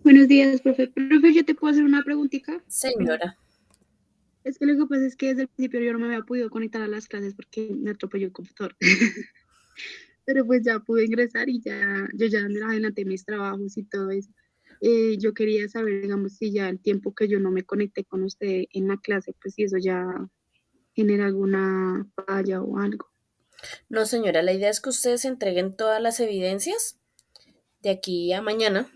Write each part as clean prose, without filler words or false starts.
Buenos días, profe. Profe, ¿yo te puedo hacer una preguntita? Qué pena. Señora, Es que lo que pasa es que desde el principio yo no me había podido conectar a las clases porque me atropelló el computador. Pero pues ya pude ingresar y ya, yo ya adelanté mis trabajos y todo eso. Yo quería saber, digamos, si ya el tiempo que yo no me conecté con usted en la clase, pues si eso ya genera alguna falla o algo. no señora, la idea es que ustedes entreguen todas las evidencias de aquí a mañana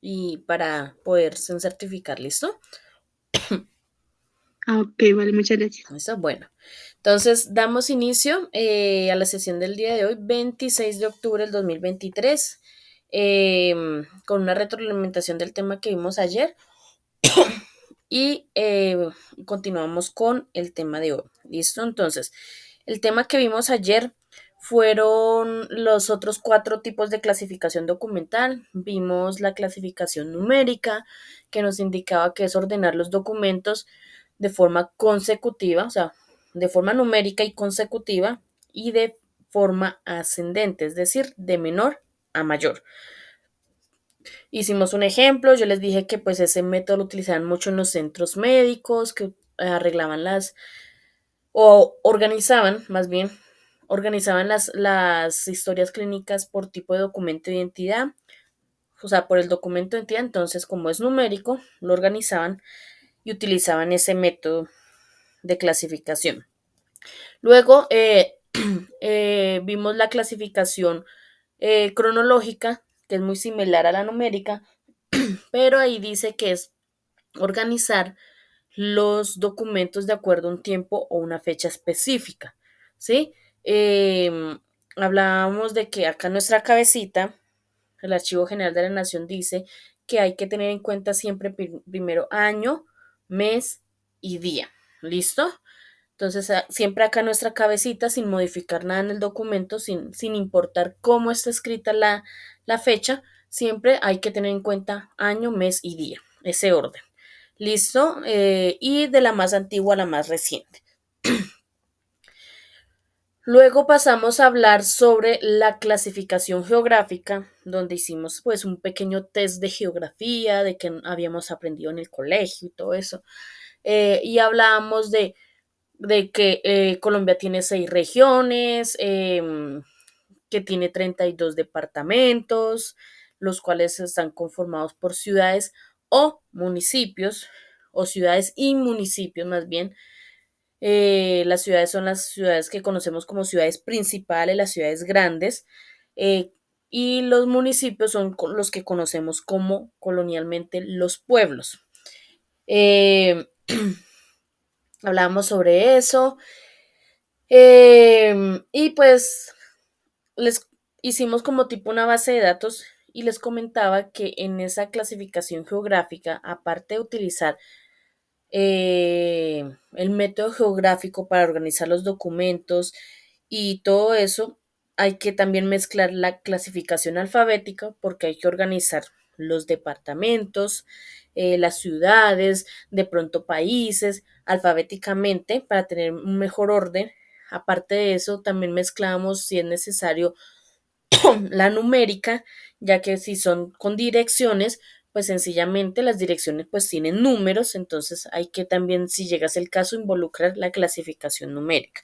y para poderse certificar, ¿listo? Ah, ok, vale, muchas gracias. Eso es bueno. Entonces, damos inicio a la sesión del día de hoy, 26 de octubre del 2023, con una retroalimentación del tema que vimos ayer y continuamos con el tema de hoy. ¿Listo? Entonces, el tema que vimos ayer fueron los otros cuatro tipos de clasificación documental. Vimos la clasificación numérica, que nos indicaba que es ordenar los documentos de forma consecutiva, o sea, de forma numérica y consecutiva, y de forma ascendente, es decir, de menor a mayor. Hicimos un ejemplo, yo les dije que pues ese método lo utilizaban mucho en los centros médicos, que arreglaban o organizaban, más bien, organizaban las historias clínicas por tipo de documento de identidad, o sea, por el documento de identidad, entonces como es numérico, lo organizaban y utilizaban ese método de clasificación. Luego vimos la clasificación cronológica, que es muy similar a la numérica, pero ahí dice que es organizar los documentos de acuerdo a un tiempo o una fecha específica, ¿sí? Eh, Hablábamos de que acá en nuestra cabecita, el Archivo General de la Nación dice que hay que tener en cuenta siempre primero año, mes y día, ¿listo? Entonces, siempre acá en nuestra cabecita, sin modificar nada en el documento, sin importar cómo está escrita la fecha, siempre hay que tener en cuenta año, mes y día, ese orden. ¿Listo? Y de la más antigua a la más reciente. Luego pasamos a hablar sobre la clasificación geográfica, donde hicimos pues un pequeño test de geografía, de que habíamos aprendido en el colegio y todo eso. Y hablábamos de que Colombia tiene 6 regiones, que tiene 32 departamentos, los cuales están conformados por ciudades o municipios, o ciudades y municipios más bien. Las ciudades son las ciudades que conocemos como ciudades principales, las ciudades grandes, eh, y los municipios son los que conocemos como colonialmente los pueblos. Eh, Hablábamos sobre eso. Y pues les hicimos como tipo una base de datos y les comentaba que en esa clasificación geográfica, aparte de utilizar el método geográfico para organizar los documentos y todo eso, hay que también mezclar la clasificación alfabética porque hay que organizar los departamentos, las ciudades, de pronto países, alfabéticamente para tener un mejor orden. Aparte de eso, también mezclamos, si es necesario, la numérica, ya que si son con direcciones, pues sencillamente las direcciones pues tienen números, entonces hay que también, si llegas el caso, involucrar la clasificación numérica.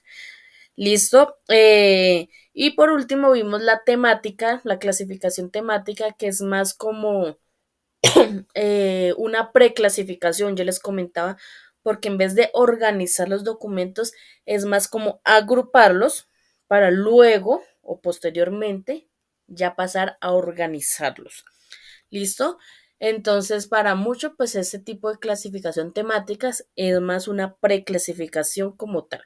¿Listo? Y por último vimos la temática, la clasificación temática, que es más como una preclasificación, yo les comentaba, porque en vez de organizar los documentos, es más como agruparlos para luego o posteriormente ya pasar a organizarlos. ¿Listo? Entonces, para mucho, pues este tipo de clasificación temáticas es más una preclasificación como tal.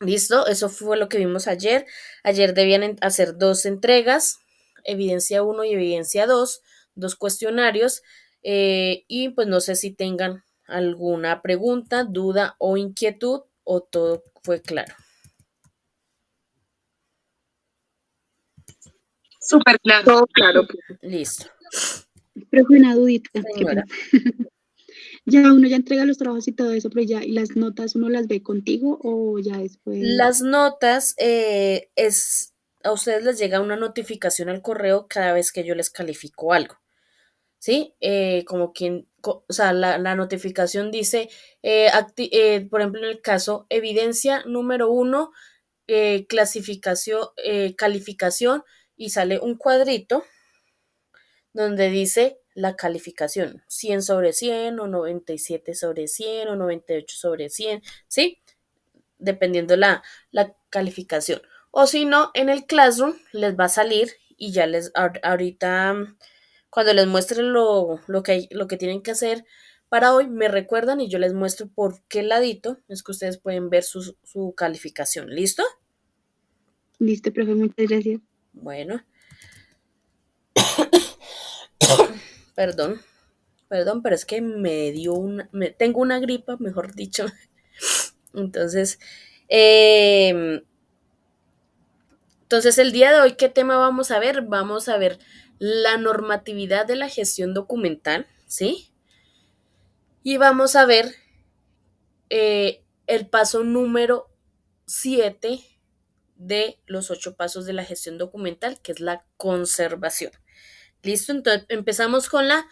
¿Listo? Eso fue lo que vimos ayer. Ayer debían hacer dos entregas, evidencia uno y evidencia 2, dos cuestionarios. Y pues no sé si tengan alguna pregunta, duda o inquietud o todo fue claro. Súper claro. Todo claro. Listo. Profe, una dudita, qué Señora, pena. Ya uno ya entrega los trabajos y todo eso, pero ya, ¿y las notas uno las ve contigo o ya después? las notas a ustedes les llega una notificación al correo cada vez que yo les califico algo. ¿sí? Como quien, o sea, la notificación dice, por ejemplo, en el caso, evidencia número uno, clasificación, calificación, y sale un cuadrito donde dice la calificación, 100 sobre 100 o 97 sobre 100 o 98 sobre 100, ¿sí? Dependiendo la calificación. O si no, en el Classroom les va a salir y ya ahorita, cuando les muestre lo que tienen que hacer para hoy, me recuerdan y yo les muestro por qué ladito es que ustedes pueden ver su calificación. ¿Listo? Listo, profe, muchas gracias. Bueno, perdón, perdón, pero es que tengo una gripa, mejor dicho. Entonces, eh, entonces, el día de hoy, ¿qué tema vamos a ver? Vamos a ver la normatividad de la gestión documental, ¿sí? Y vamos a ver el paso número 7 de los 8 pasos de la gestión documental, que es la conservación. ¿Listo? Entonces, empezamos con la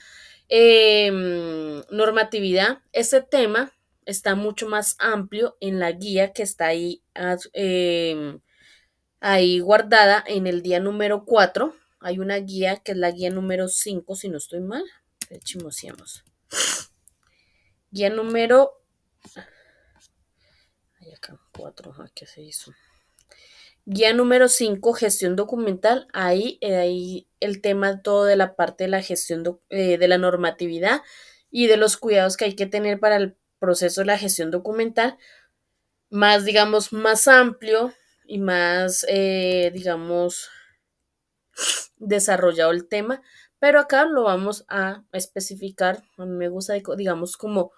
normatividad. Este tema está mucho más amplio en la guía que está ahí guardada en el día número 4. Hay una guía que es la guía número 5, si no estoy mal. Chimoseamos. Guía número. Ay, acá, 4. ¿Qué se hizo? Guía número 5, gestión documental. Ahí el tema todo de la parte de la gestión de la normatividad y de los cuidados que hay que tener para el proceso de la gestión documental. Más, digamos, más amplio y más, digamos, desarrollado el tema, pero acá lo vamos a especificar. A mí me gusta, digamos, como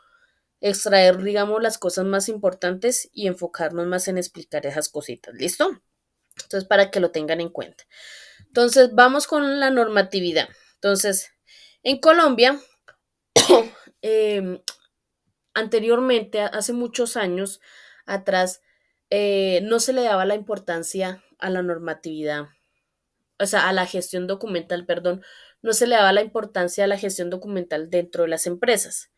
extraer, digamos, las cosas más importantes y enfocarnos más en explicar esas cositas. ¿Listo? Entonces, para que lo tengan en cuenta. Entonces, vamos con la normatividad. Entonces, en Colombia, eh, anteriormente, hace muchos años atrás, no se le daba la importancia a la normatividad, o sea, a la gestión documental, perdón, no se le daba la importancia a la gestión documental dentro de las empresas.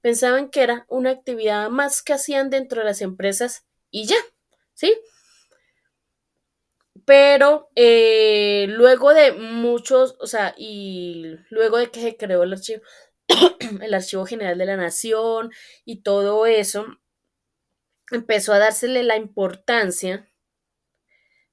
Pensaban que era una actividad más que hacían dentro de las empresas y ya, ¿sí? Pero luego de muchos, o sea, y luego de que se creó el Archivo General de la Nación y todo eso, empezó a dársele la importancia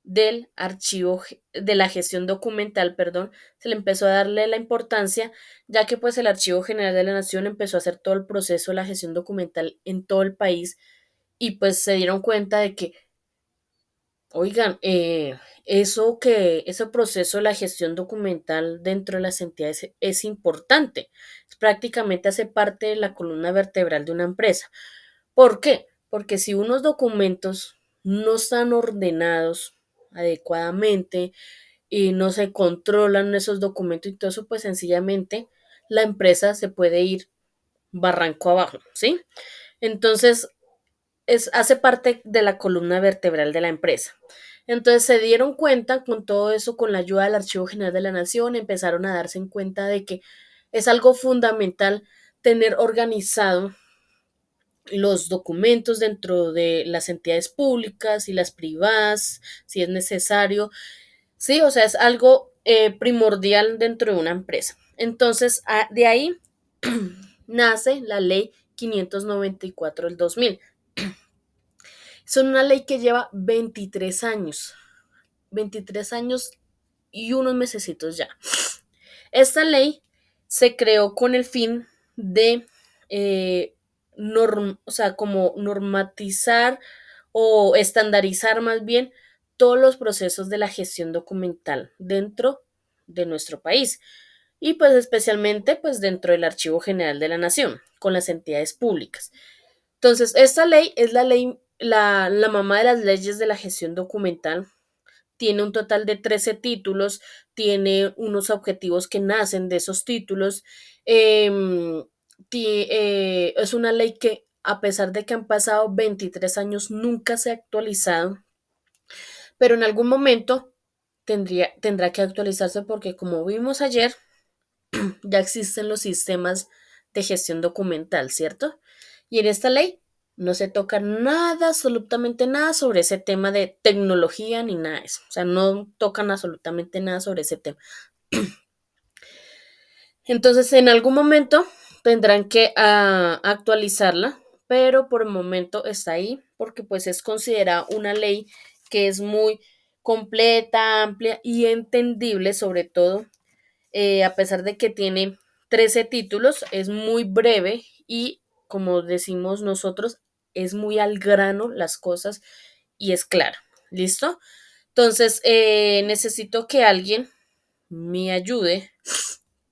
del archivo, de la gestión documental, perdón, se le empezó a darle la importancia, ya que pues el Archivo General de la Nación empezó a hacer todo el proceso de la gestión documental en todo el país y pues se dieron cuenta de que, oigan, ese proceso de la gestión documental dentro de las entidades es importante, prácticamente hace parte de la columna vertebral de una empresa. ¿Por qué? Porque si unos documentos no están ordenados adecuadamente y no se controlan esos documentos y todo eso, pues sencillamente la empresa se puede ir barranco abajo, ¿sí? Entonces, hace parte de la columna vertebral de la empresa. Entonces se dieron cuenta con todo eso, con la ayuda del Archivo General de la Nación, empezaron a darse en cuenta de que es algo fundamental tener organizado los documentos dentro de las entidades públicas y las privadas, si es necesario. Sí, o sea, es algo primordial dentro de una empresa. Entonces, de ahí nace la ley 594 del 2000. Es una ley que lleva 23 años y unos mesecitos ya. Esta ley se creó con el fin de, o sea, como normatizar o estandarizar más bien todos los procesos de la gestión documental dentro de nuestro país y pues especialmente pues dentro del Archivo General de la Nación con las entidades públicas. Entonces, esta ley es la mamá de las leyes de la gestión documental. Tiene un total de 13 títulos, tiene unos objetivos que nacen de esos títulos. Es una ley que, a pesar de que han pasado 23 años, nunca se ha actualizado, pero en algún momento tendrá que actualizarse porque, como vimos ayer, ya existen los sistemas de gestión documental, ¿cierto? Y en esta ley no se toca nada, absolutamente nada sobre ese tema de tecnología ni nada de eso. O sea, no tocan absolutamente nada sobre ese tema. Entonces, en algún momento tendrán que actualizarla, pero por el momento está ahí porque pues es considerada una ley que es muy completa, amplia y entendible, sobre todo a pesar de que tiene 13 títulos, es muy breve y, como decimos nosotros, es muy al grano las cosas y es clara. ¿Listo? Entonces, necesito que alguien me ayude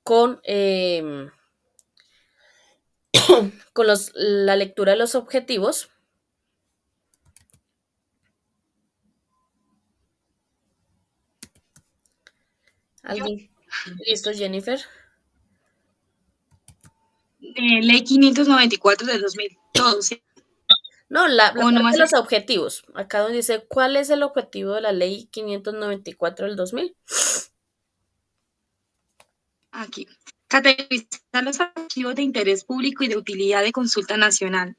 con, con la lectura de los objetivos. Yo, ¿Alguien? ¿Listo, Jennifer? ley 594 del 2000, todos, ¿sí? No, la O parte nomás de los objetivos. Acá donde dice, ¿cuál es el objetivo de la ley 594 del 2000? aquí. Categorizar los archivos de interés público y de utilidad de consulta nacional.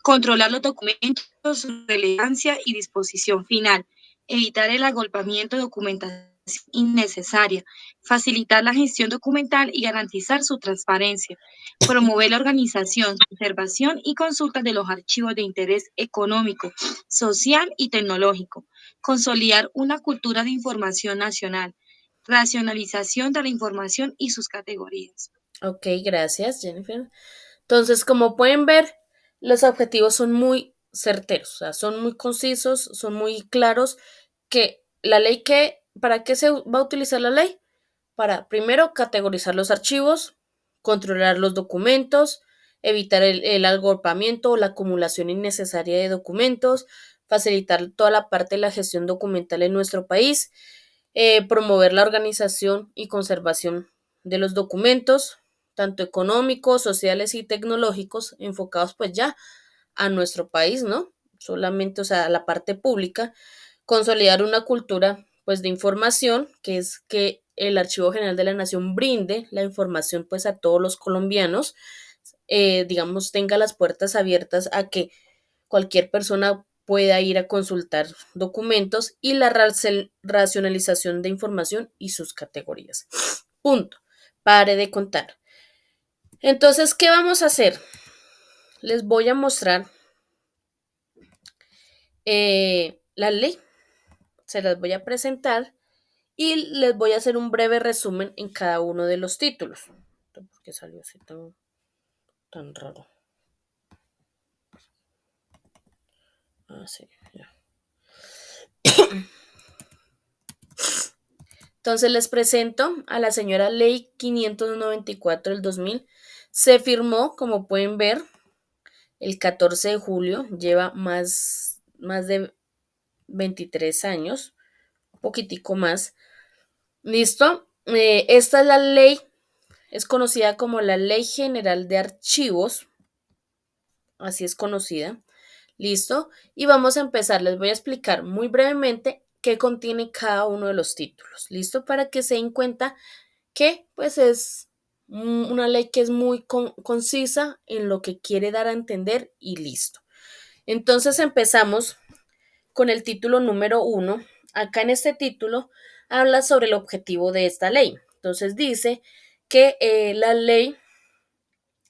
Controlar los documentos, su relevancia y disposición final. Evitar el agolpamiento de documentación innecesaria. Facilitar la gestión documental y garantizar su transparencia. Promover la organización, conservación y consulta de los archivos de interés económico, social y tecnológico. Consolidar una cultura de información nacional. Racionalización de la información y sus categorías. Ok, gracias, Jennifer. Entonces, como pueden ver, los objetivos son muy certeros, o sea, son muy concisos, son muy claros, que la ley ¿para qué se va a utilizar la ley? Para, primero, categorizar los archivos, controlar los documentos, evitar el agolpamiento o la acumulación innecesaria de documentos, facilitar toda la parte de la gestión documental en nuestro país, promover la organización y conservación de los documentos, tanto económicos, sociales y tecnológicos, enfocados pues ya a nuestro país, ¿no? Solamente, o sea, a la parte pública, consolidar una cultura pues de información, que es que el Archivo General de la Nación brinde la información pues a todos los colombianos, digamos, tenga las puertas abiertas a que cualquier persona pueda ir a consultar documentos y la racionalización de información y sus categorías. Punto. Pare de contar. Entonces, ¿qué vamos a hacer? Les voy a mostrar la ley, se las voy a presentar y les voy a hacer un breve resumen en cada uno de los títulos. ¿Por qué salió así tan raro? Ah, sí, ya. Entonces les presento a la señora Ley 594 del 2000. Se firmó, como pueden ver, el 14 de julio, lleva más de 23 años, un poquitico más. ¿Listo? Esta es la ley, es conocida como la Ley General de Archivos, así es conocida. ¿Listo? Y vamos a empezar. Les voy a explicar muy brevemente qué contiene cada uno de los títulos. ¿Listo? Para que se den cuenta que pues es una ley que es muy concisa en lo que quiere dar a entender y listo. Entonces empezamos con el título número 1. Acá en este título habla sobre el objetivo de esta ley. Entonces dice que la ley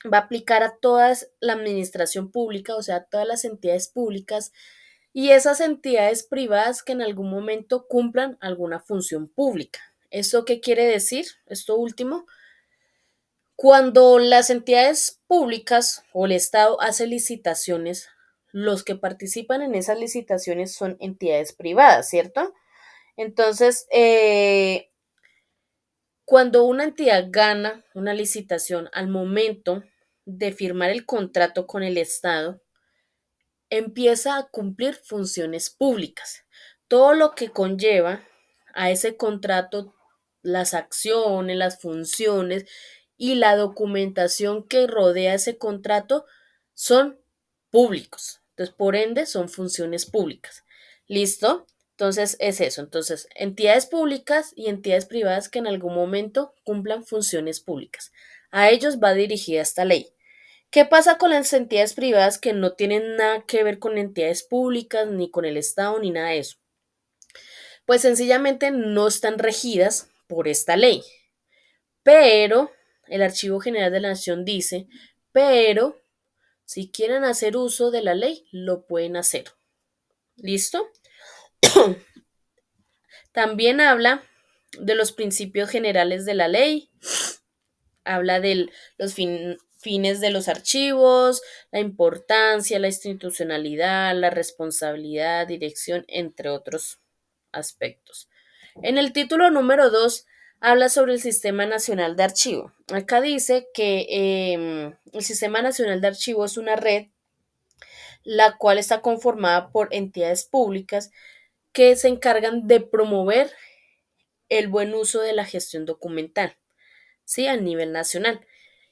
va a aplicar a toda la administración pública, o sea, a todas las entidades públicas y esas entidades privadas que en algún momento cumplan alguna función pública. ¿Esto qué quiere decir? Esto último, cuando las entidades públicas o el Estado hace licitaciones, los que participan en esas licitaciones son entidades privadas, ¿cierto? Entonces, cuando una entidad gana una licitación al momento de firmar el contrato con el Estado, empieza a cumplir funciones públicas. Todo lo que conlleva a ese contrato, las acciones, las funciones y la documentación que rodea ese contrato son públicos. Entonces, por ende, son funciones públicas. ¿Listo? Entonces es eso. Entonces, entidades públicas y entidades privadas que en algún momento cumplan funciones públicas. A ellos va dirigida esta ley. ¿Qué pasa con las entidades privadas que no tienen nada que ver con entidades públicas, ni con el Estado, ni nada de eso? Pues sencillamente no están regidas por esta ley. Pero el Archivo General de la Nación dice, pero si quieren hacer uso de la ley, lo pueden hacer. ¿Listo? También habla de los principios generales de la ley, habla de los fines de los archivos, la importancia, la institucionalidad, la responsabilidad, dirección, entre otros aspectos. En el título número 2 habla sobre el Sistema Nacional de Archivo. Acá dice que el Sistema Nacional de Archivo es una red la cual está conformada por entidades públicas que se encargan de promover el buen uso de la gestión documental, ¿sí? A nivel nacional.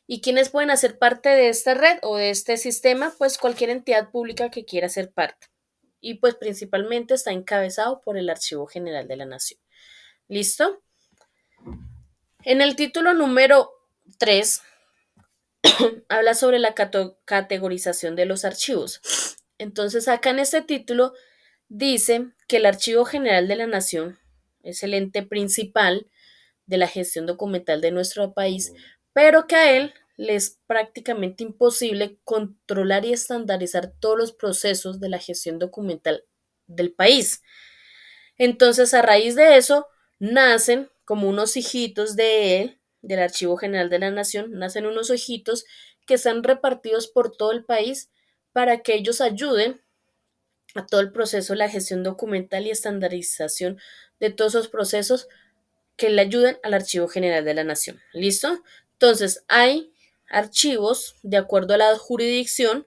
¿Y quiénes pueden hacer parte de esta red o de este sistema? Pues cualquier entidad pública que quiera ser parte. Y pues principalmente está encabezado por el Archivo General de la Nación. ¿Listo? En el título número 3 habla sobre la categorización de los archivos. Entonces acá en este título dice que el Archivo General de la Nación es el ente principal de la gestión documental de nuestro país, pero que a él le es prácticamente imposible controlar y estandarizar todos los procesos de la gestión documental del país. Entonces, a raíz de eso, nacen como unos hijitos de él, del Archivo General de la Nación, nacen unos hijitos que están repartidos por todo el país para que ellos ayuden a todo el proceso de la gestión documental y estandarización de todos esos procesos que le ayuden al Archivo General de la Nación. ¿Listo? Entonces, hay archivos de acuerdo a la jurisdicción.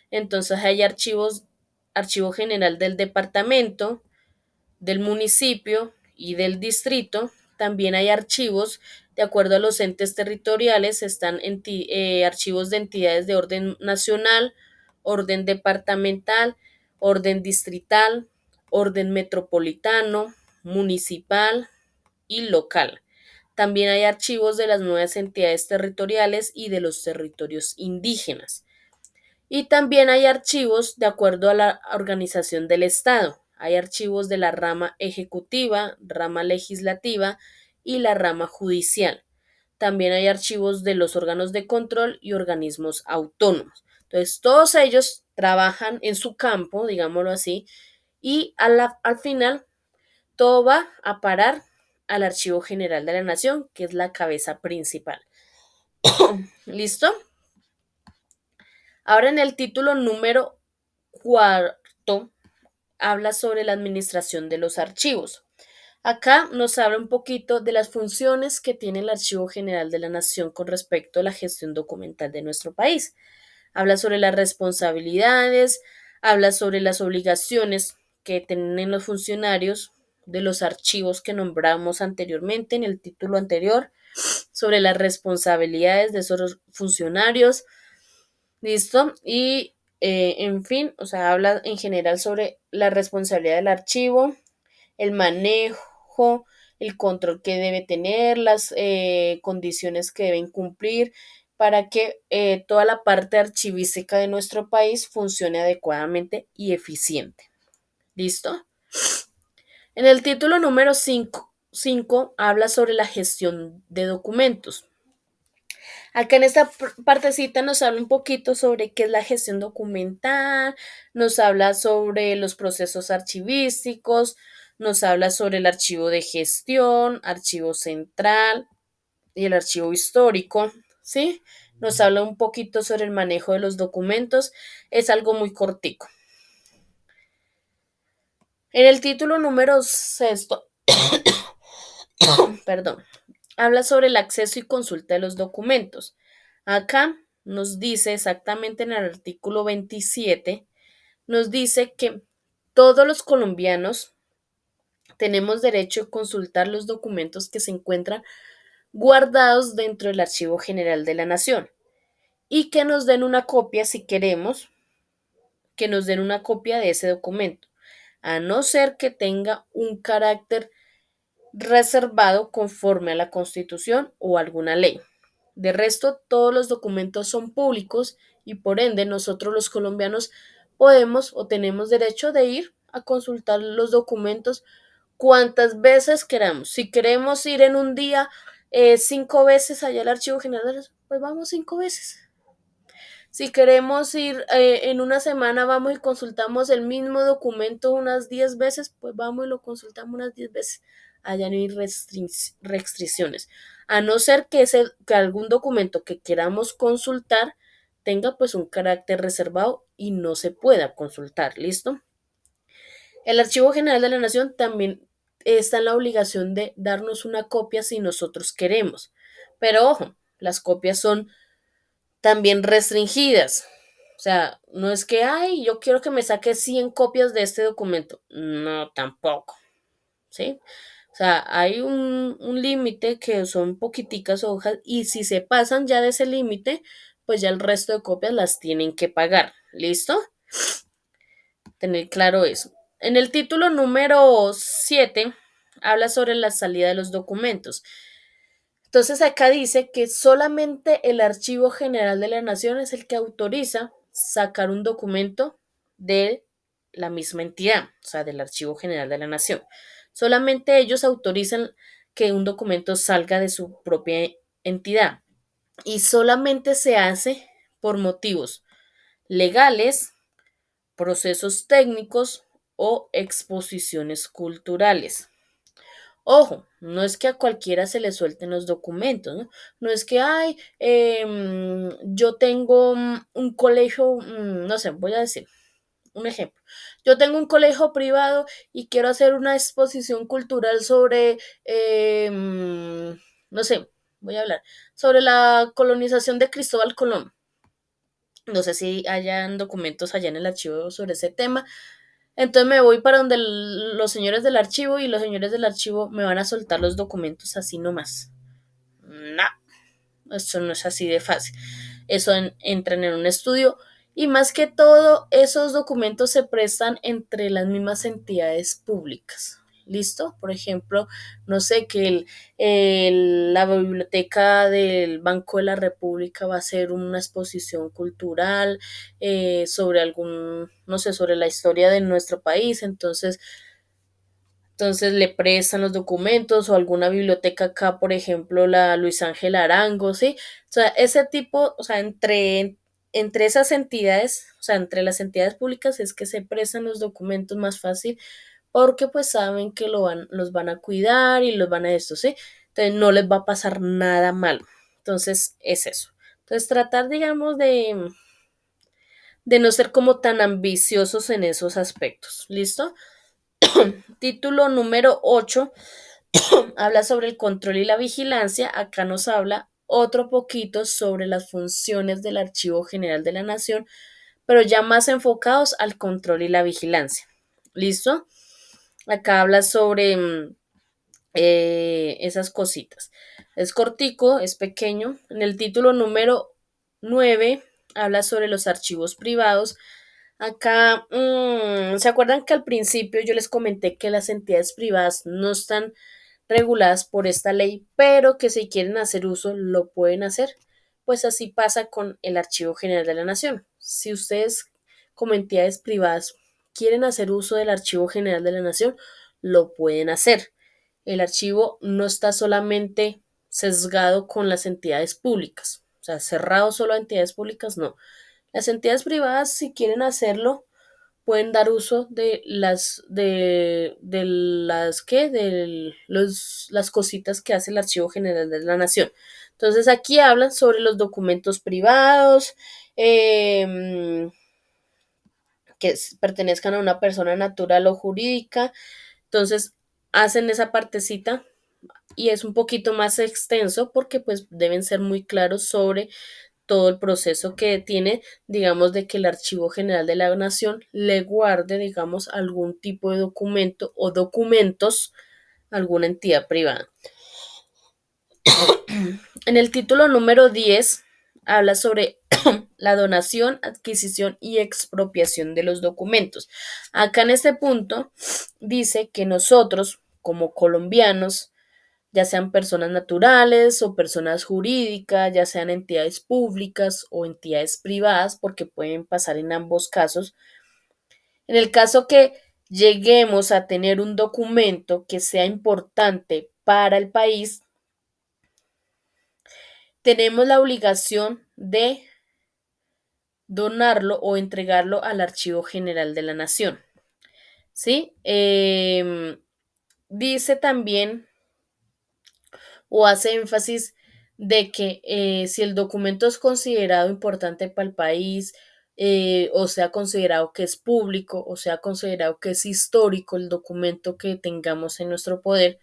Entonces, hay archivo general del departamento, del municipio y del distrito. También hay archivos de acuerdo a los entes territoriales. Están archivos de entidades de orden nacional, orden departamental, orden distrital, orden metropolitano, municipal y local. También hay archivos de las nuevas entidades territoriales y de los territorios indígenas. Y también hay archivos de acuerdo a la organización del Estado. Hay archivos de la rama ejecutiva, rama legislativa y la rama judicial. También hay archivos de los órganos de control y organismos autónomos. Entonces, todos ellos trabajan en su campo, digámoslo así, y al final todo va a parar al Archivo General de la Nación, que es la cabeza principal. ¿Listo? Ahora en el título número 4 habla sobre la administración de los archivos. Acá nos habla un poquito de las funciones que tiene el Archivo General de la Nación con respecto a la gestión documental de nuestro país. Habla sobre las responsabilidades, habla sobre las obligaciones que tienen los funcionarios de los archivos que nombramos anteriormente en el título anterior, sobre las responsabilidades de esos funcionarios, ¿listo? Y en fin, o sea, habla en general sobre la responsabilidad del archivo, el manejo, el control que debe tener, las condiciones que deben cumplir para que toda la parte archivística de nuestro país funcione adecuadamente y eficiente. ¿Listo? En el título número 5 habla sobre la gestión de documentos. Acá en esta partecita nos habla un poquito sobre qué es la gestión documental, nos habla sobre los procesos archivísticos, nos habla sobre el archivo de gestión, archivo central y el archivo histórico, ¿sí? Nos habla un poquito sobre el manejo de los documentos, es algo muy cortico. En el título número 6, perdón, habla sobre el acceso y consulta de los documentos. Acá nos dice exactamente en el artículo 27, nos dice que todos los colombianos tenemos derecho a consultar los documentos que se encuentran guardados dentro del Archivo General de la Nación y que nos den una copia si queremos, que nos den una copia de ese documento. a no ser que tenga un carácter reservado conforme a la Constitución o alguna ley. De resto, todos los documentos son públicos y por ende nosotros los colombianos podemos o tenemos derecho de ir a consultar los documentos cuantas veces queramos. Si queremos ir en un día 5 veces allá al Archivo General, pues vamos 5 veces. Si queremos ir en una semana, vamos y consultamos el mismo documento unas 10 veces, pues vamos y lo consultamos unas 10 veces. Allá no hay restricciones. A no ser que algún documento que queramos consultar tenga pues un carácter reservado y no se pueda consultar. ¿Listo? El Archivo General de la Nación también está en la obligación de darnos una copia si nosotros queremos. Pero ojo, las copias son también restringidas. O sea, no es que, ay, yo quiero que me saque 100 copias de este documento. No, tampoco, ¿sí? O sea, hay un límite que son poquiticas hojas y si se pasan ya de ese límite, pues ya el resto de copias las tienen que pagar. ¿Listo? Tener claro eso. En el título número 7 habla sobre la salida de los documentos. Entonces acá dice que solamente el Archivo General de la Nación es el que autoriza sacar un documento de la misma entidad, o sea, del Archivo General de la Nación. Solamente ellos autorizan que un documento salga de su propia entidad y solamente se hace por motivos legales, procesos técnicos o exposiciones culturales. Ojo, no es que a cualquiera se le suelten los documentos, ¿no? No es que, ay, yo tengo un colegio, no sé, voy a decir un ejemplo. Yo tengo un colegio privado y quiero hacer una exposición cultural sobre, no sé, voy a hablar, sobre la colonización de Cristóbal Colón. No sé si hayan documentos allá en el archivo sobre ese tema. Entonces me voy para donde los señores del archivo y los señores del archivo me van a soltar los documentos así nomás. No, esto no es así de fácil. Eso entran en un estudio y más que todo esos documentos se prestan entre las mismas entidades públicas. ¿Listo? Por ejemplo, no sé, que la biblioteca del Banco de la República va a hacer una exposición cultural sobre algún, no sé, sobre la historia de nuestro país, entonces le prestan los documentos o alguna biblioteca acá, por ejemplo, la Luis Ángel Arango, ¿sí? O sea, ese tipo, o sea, entre esas entidades, o sea, entre las entidades públicas es que se prestan los documentos más fácil porque pues saben que los van a cuidar y los van a esto, ¿sí? Entonces no les va a pasar nada malo. Entonces es eso. Entonces tratar, digamos, de no ser como tan ambiciosos en esos aspectos. ¿Listo? Título número 8 habla sobre el control y la vigilancia. Acá nos habla otro poquito sobre las funciones del Archivo General de la Nación, pero ya más enfocados al control y la vigilancia. ¿Listo? Acá habla sobre esas cositas. Es cortico, es pequeño. En el título número 9 habla sobre los archivos privados. Acá, ¿se acuerdan que al principio yo les comenté que las entidades privadas no están reguladas por esta ley, pero que si quieren hacer uso lo pueden hacer? Pues así pasa con el Archivo General de la Nación. Si ustedes como entidades privadas quieren hacer uso del Archivo General de la Nación, lo pueden hacer. El archivo no está solamente sesgado con las entidades públicas, o sea, cerrado solo a entidades públicas, no. Las entidades privadas, si quieren hacerlo, pueden dar uso de las que de las cositas que hace el Archivo General de la Nación. Entonces aquí hablan sobre los documentos privados, que pertenezcan a una persona natural o jurídica. Entonces hacen esa partecita y es un poquito más extenso porque pues deben ser muy claros sobre todo el proceso que tiene, digamos, de que el Archivo General de la Nación le guarde, digamos, algún tipo de documento o documentos a alguna entidad privada. En el título número 10 habla sobre la donación, adquisición y expropiación de los documentos. Acá en este punto dice que nosotros, como colombianos, ya sean personas naturales o personas jurídicas, ya sean entidades públicas o entidades privadas, porque pueden pasar en ambos casos. En el caso que lleguemos a tener un documento que sea importante para el país, tenemos la obligación de donarlo o entregarlo al Archivo General de la Nación. ¿Sí? Dice también o hace énfasis de que si el documento es considerado importante para el país, o sea considerado que es público, o sea considerado que es histórico el documento que tengamos en nuestro poder,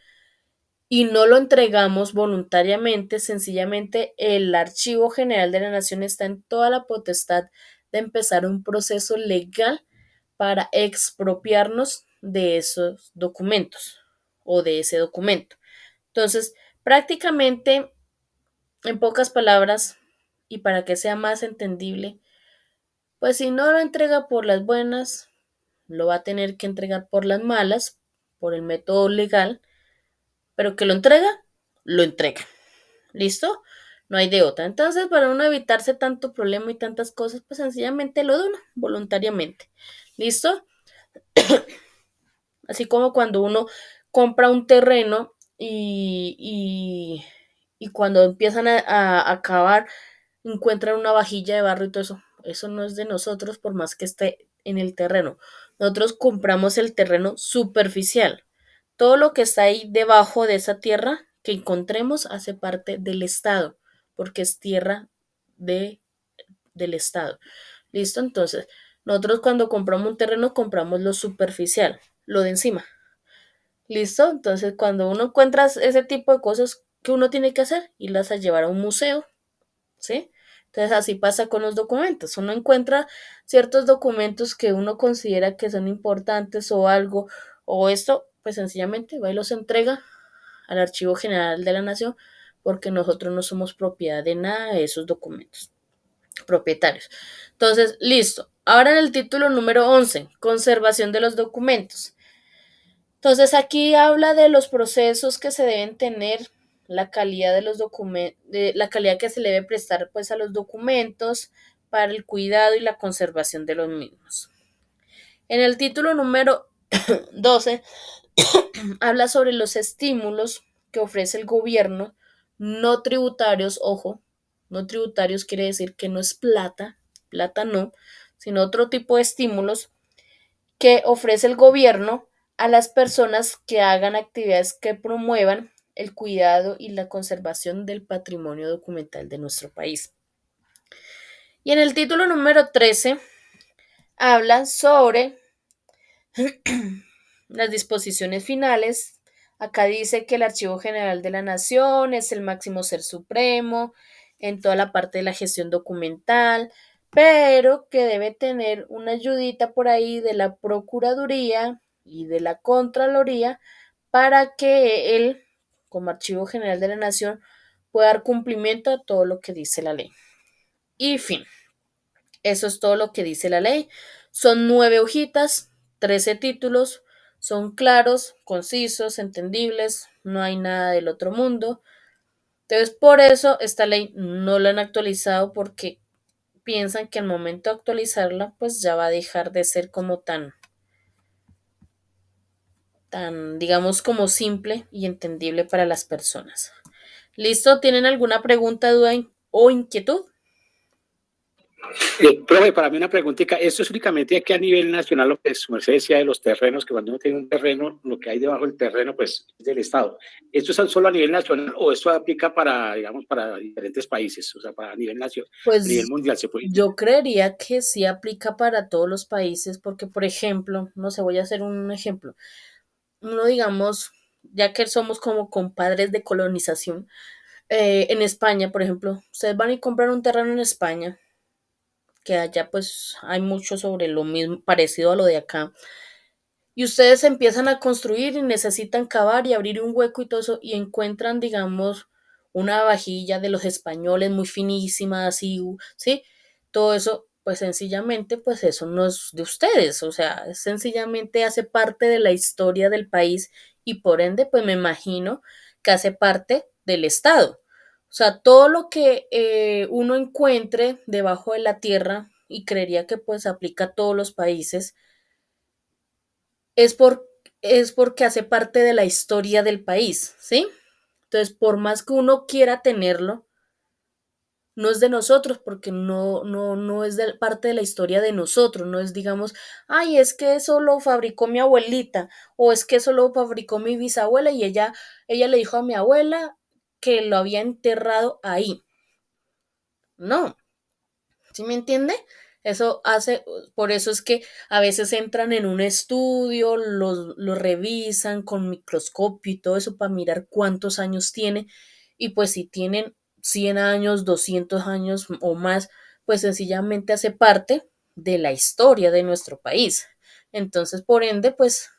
y no lo entregamos voluntariamente, sencillamente el Archivo General de la Nación está en toda la potestad de empezar un proceso legal para expropiarnos de esos documentos o de ese documento. Entonces, prácticamente, en pocas palabras, y para que sea más entendible, pues si no lo entrega por las buenas, lo va a tener que entregar por las malas, por el método legal, pero que lo entrega. ¿Listo? No hay de otra. Entonces, para uno evitarse tanto problema y tantas cosas, pues sencillamente lo dona voluntariamente. ¿Listo? Así como cuando uno compra un terreno y cuando empiezan a cavar, encuentran una vajilla de barro y todo eso. Eso no es de nosotros por más que esté en el terreno. Nosotros compramos el terreno superficial. Todo lo que está ahí debajo de esa tierra que encontremos hace parte del Estado, porque es tierra de, del Estado. ¿Listo? Entonces, nosotros cuando compramos un terreno compramos lo superficial, lo de encima. ¿Listo? Entonces, cuando uno encuentra ese tipo de cosas, ¿qué uno tiene que hacer? Irlas a llevar a un museo, ¿sí? Entonces, así pasa con los documentos. Uno encuentra ciertos documentos que uno considera que son importantes o algo, o esto, pues sencillamente va y los entrega al Archivo General de la Nación, porque nosotros no somos propiedad de nada de esos documentos, propietarios. Entonces, listo. Ahora en el título número 11, conservación de los documentos. Entonces aquí habla de los procesos que se deben tener, la calidad de los documentos, la calidad que se le debe prestar pues a los documentos para el cuidado y la conservación de los mismos. En el título número 12 habla sobre los estímulos que ofrece el gobierno no tributarios, ojo, no tributarios quiere decir que no es plata, plata no, sino otro tipo de estímulos que ofrece el gobierno a las personas que hagan actividades que promuevan el cuidado y la conservación del patrimonio documental de nuestro país. Y en el título número 13 habla sobre las disposiciones finales. Acá dice que el Archivo General de la Nación es el máximo ser supremo en toda la parte de la gestión documental, pero que debe tener una ayudita por ahí de la Procuraduría y de la Contraloría para que él, como Archivo General de la Nación, pueda dar cumplimiento a todo lo que dice la ley. Y fin, eso es todo lo que dice la ley. Son 9 hojitas, 13 títulos, son claros, concisos, entendibles, no hay nada del otro mundo. Entonces, por eso esta ley no la han actualizado porque piensan que al momento de actualizarla, pues ya va a dejar de ser como tan, digamos, como simple y entendible para las personas. ¿Listo? ¿Tienen alguna pregunta, duda o inquietud? Profe, para mí una preguntita, esto es únicamente aquí a nivel nacional, lo que su merced decía de los terrenos, que cuando uno tiene un terreno, lo que hay debajo del terreno, pues es del Estado. ¿Esto es solo a nivel nacional o esto aplica para, digamos, para diferentes países? O sea, para a nivel nacional, a nivel Pues mundial se puede decir. yo creería que sí aplica para todos los países, porque, por ejemplo, no sé, voy a hacer un ejemplo. Uno, digamos, ya que somos como compadres de colonización, en España, por ejemplo, ustedes van y compran un terreno en España, que allá pues hay mucho sobre lo mismo, parecido a lo de acá, y ustedes empiezan a construir y necesitan cavar y abrir un hueco y todo eso, y encuentran, digamos, una vajilla de los españoles muy finísima, así, ¿sí? Todo eso, pues sencillamente, pues eso no es de ustedes, o sea, sencillamente hace parte de la historia del país y por ende, pues me imagino que hace parte del Estado. O sea, todo lo que uno encuentre debajo de la tierra, y creería que pues aplica a todos los países, es, por, es porque hace parte de la historia del país, ¿sí? Entonces, por más que uno quiera tenerlo, no es de nosotros porque no es parte de la historia de nosotros, no es digamos, ay, es que eso lo fabricó mi abuelita o es que eso lo fabricó mi bisabuela y ella le dijo a mi abuela que lo había enterrado ahí. No, ¿sí me entiende? Eso hace, por eso es que a veces entran en un estudio, lo revisan con microscopio y todo eso para mirar cuántos años tiene. Y pues si tienen 100 años, 200 años o más, pues sencillamente hace parte de la historia de nuestro país. Entonces, por ende, pues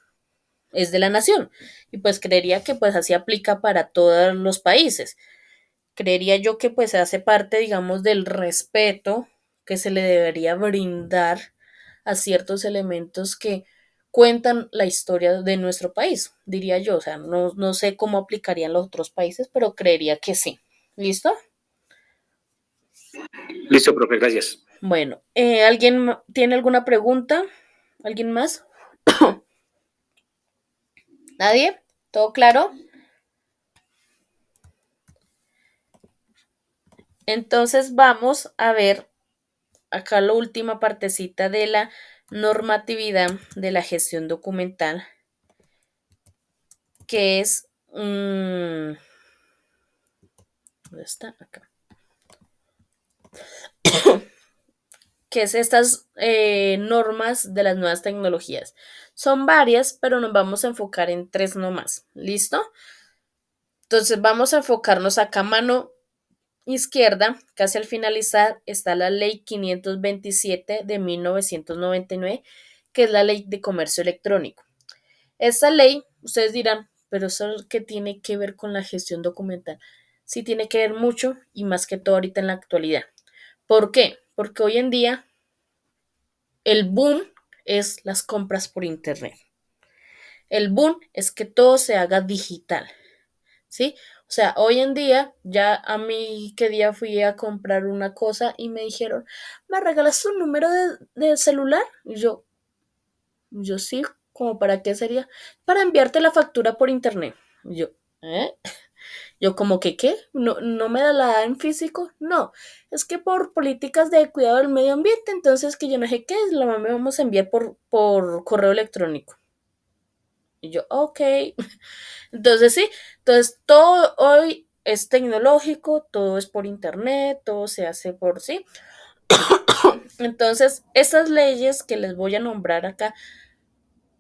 es de la nación. Y pues creería que pues así aplica para todos los países. Creería yo que pues hace parte, digamos, del respeto que se le debería brindar a ciertos elementos que cuentan la historia de nuestro país, diría yo. O sea, no sé cómo aplicarían los otros países, pero creería que sí. ¿Listo? Listo, profe, gracias. Bueno, ¿alguien tiene alguna pregunta? ¿Alguien más? ¿Nadie? ¿Todo claro? Entonces vamos a ver acá la última partecita de la normatividad de la gestión documental, que es, ¿dónde está? Acá. Que es estas normas de las nuevas tecnologías. Son varias, pero nos vamos a enfocar en tres nomás. ¿Listo? Entonces vamos a enfocarnos acá a mano izquierda, casi al finalizar, está la ley 527 de 1999, que es la ley de comercio electrónico. Esta ley, ustedes dirán, pero eso que tiene que ver con la gestión documental. Sí tiene que ver mucho y más que todo ahorita en la actualidad. ¿Por qué? Porque hoy en día el boom es las compras por internet. El boom es que todo se haga digital, ¿sí? O sea, hoy en día, ya a mí que día fui a comprar una cosa y me dijeron, ¿me regalas tu número de celular? Y yo sí, ¿como para qué sería? Para enviarte la factura por internet. Y yo, ¿eh? Yo como que, ¿qué? ¿No me la da en físico? No, es que por políticas de cuidado del medio ambiente, entonces que yo no sé qué, la mamá me vamos a enviar por correo electrónico. Y yo, ok. Entonces sí, entonces todo hoy es tecnológico, todo es por internet, todo se hace por sí. Entonces, estas leyes que les voy a nombrar acá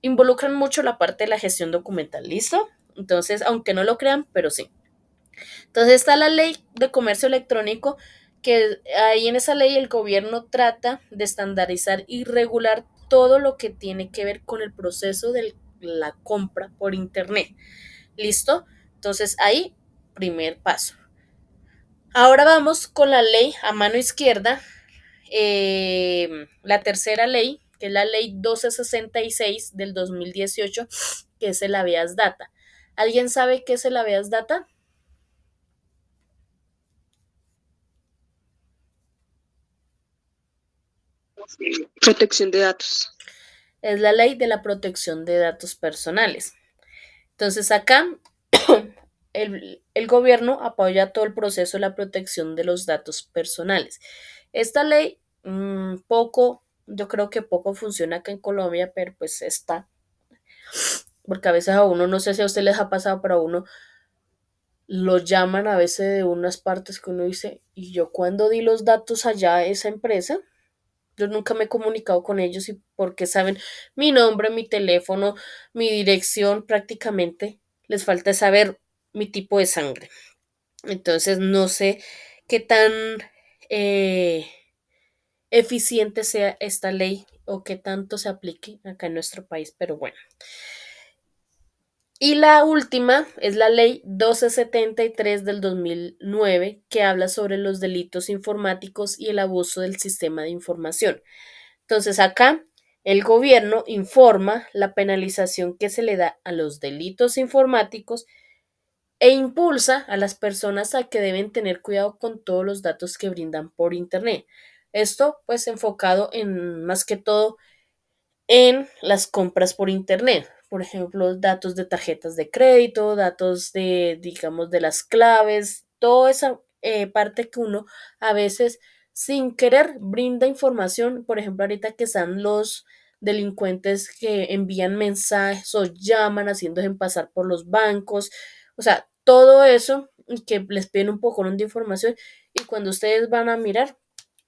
involucran mucho la parte de la gestión documental, ¿listo? Entonces, aunque no lo crean, pero sí. Entonces está la ley de comercio electrónico, que ahí en esa ley el gobierno trata de estandarizar y regular todo lo que tiene que ver con el proceso de la compra por internet. ¿Listo? Entonces ahí, primer paso. Ahora vamos con la ley a mano izquierda, la tercera ley, que es la ley 1266 del 2018, que es el habeas data. ¿Alguien sabe qué es el habeas data? Protección de datos. Es la ley de la protección de datos personales. Entonces acá el gobierno apoya todo el proceso de la protección de los datos personales. Esta ley yo creo que poco funciona acá en Colombia, pero pues está, porque a veces a uno, no sé si a usted les ha pasado, pero a uno lo llaman a veces de unas partes que uno dice, y yo cuando di los datos allá a esa empresa, yo nunca me he comunicado con ellos y porque saben mi nombre, mi teléfono, mi dirección, prácticamente les falta saber mi tipo de sangre. Entonces no sé qué tan eh, eficiente sea esta ley o qué tanto se aplique acá en nuestro país, pero bueno. Y la última es la ley 1273 del 2009, que habla sobre los delitos informáticos y el abuso del sistema de información. Entonces acá el gobierno informa la penalización que se le da a los delitos informáticos e impulsa a las personas a que deben tener cuidado con todos los datos que brindan por Internet. Esto pues enfocado en más que todo en las compras por Internet. Por ejemplo, datos de tarjetas de crédito, datos de, digamos, de las claves, toda esa parte que uno a veces sin querer brinda información. Por ejemplo, ahorita que están los delincuentes que envían mensajes o llaman haciéndose pasar por los bancos, o sea, todo eso y que les piden un poco de información y cuando ustedes van a mirar,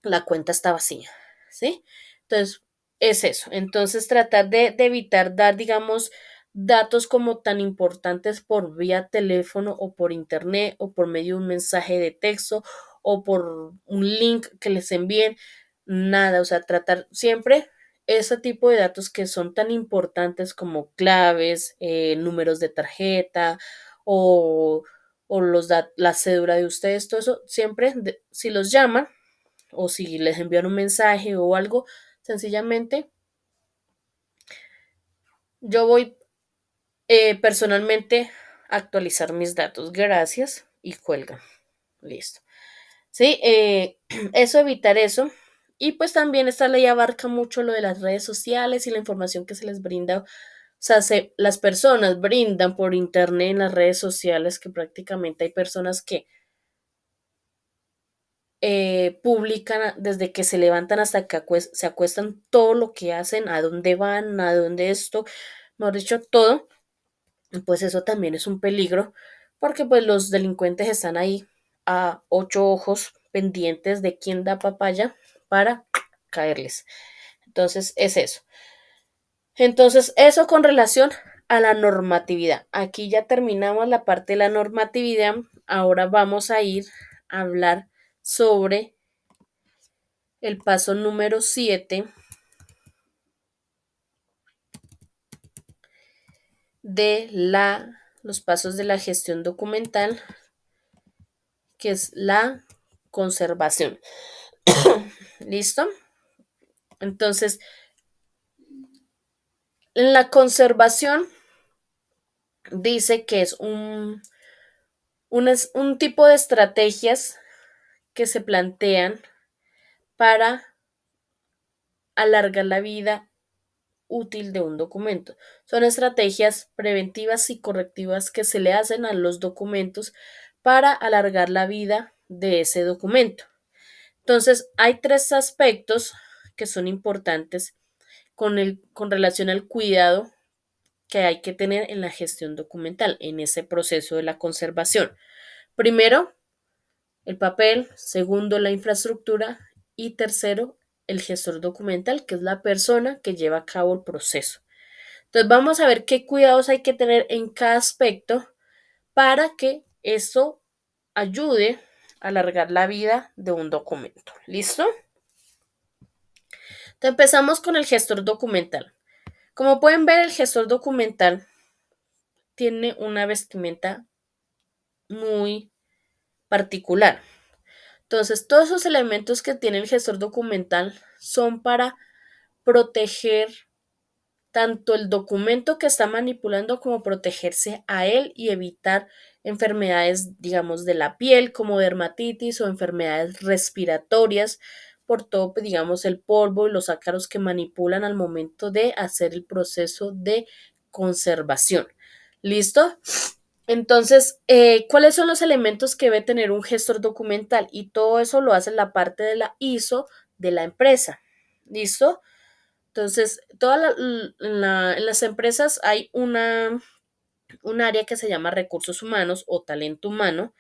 la cuenta está vacía, ¿sí? Entonces, es eso. Entonces, tratar de evitar dar, digamos, datos como tan importantes por vía teléfono o por internet o por medio de un mensaje de texto o por un link que les envíen, nada, o sea, tratar siempre ese tipo de datos que son tan importantes como claves, números de tarjeta o, la cédula de ustedes, todo eso, siempre, si los llaman, o si les envían un mensaje o algo, sencillamente yo voy personalmente a actualizar mis datos. Gracias y cuelgan. Listo. Sí, eso, evitar eso. Y pues también esta ley abarca mucho lo de las redes sociales y la información que se les brinda. O sea, las personas brindan por internet en las redes sociales, que prácticamente hay personas que publican desde que se levantan hasta que se acuestan todo lo que hacen, a dónde van, a dónde esto, mejor dicho, todo, pues eso también es un peligro, porque pues los delincuentes están ahí a 8 ojos pendientes de quién da papaya para caerles. Entonces es eso. Entonces eso con relación a la normatividad. Aquí ya terminamos la parte de la normatividad. Ahora vamos a ir a hablar sobre el paso número 7 de los pasos de la gestión documental, que es la conservación. ¿Listo? Entonces, la conservación dice que es un tipo de estrategias que se plantean para alargar la vida útil de un documento. Son estrategias preventivas y correctivas que se le hacen a los documentos para alargar la vida de ese documento. Entonces, hay 3 aspectos que son importantes con relación al cuidado que hay que tener en la gestión documental, en ese proceso de la conservación. Primero, el papel. Segundo, la infraestructura. Y tercero, el gestor documental, que es la persona que lleva a cabo el proceso. Entonces vamos a ver qué cuidados hay que tener en cada aspecto para que eso ayude a alargar la vida de un documento. ¿Listo? Entonces empezamos con el gestor documental. Como pueden ver, el gestor documental tiene una vestimenta muy particular. Entonces, todos esos elementos que tiene el gestor documental son para proteger tanto el documento que está manipulando como protegerse a él y evitar enfermedades, digamos, de la piel como dermatitis o enfermedades respiratorias por todo, digamos, el polvo y los ácaros que manipulan al momento de hacer el proceso de conservación. ¿Listo? Entonces, ¿cuáles son los elementos que debe tener un gestor documental? Y todo eso lo hace la parte de la ISO de la empresa. ¿Listo? Entonces, en las empresas hay un área que se llama recursos humanos o talento humano,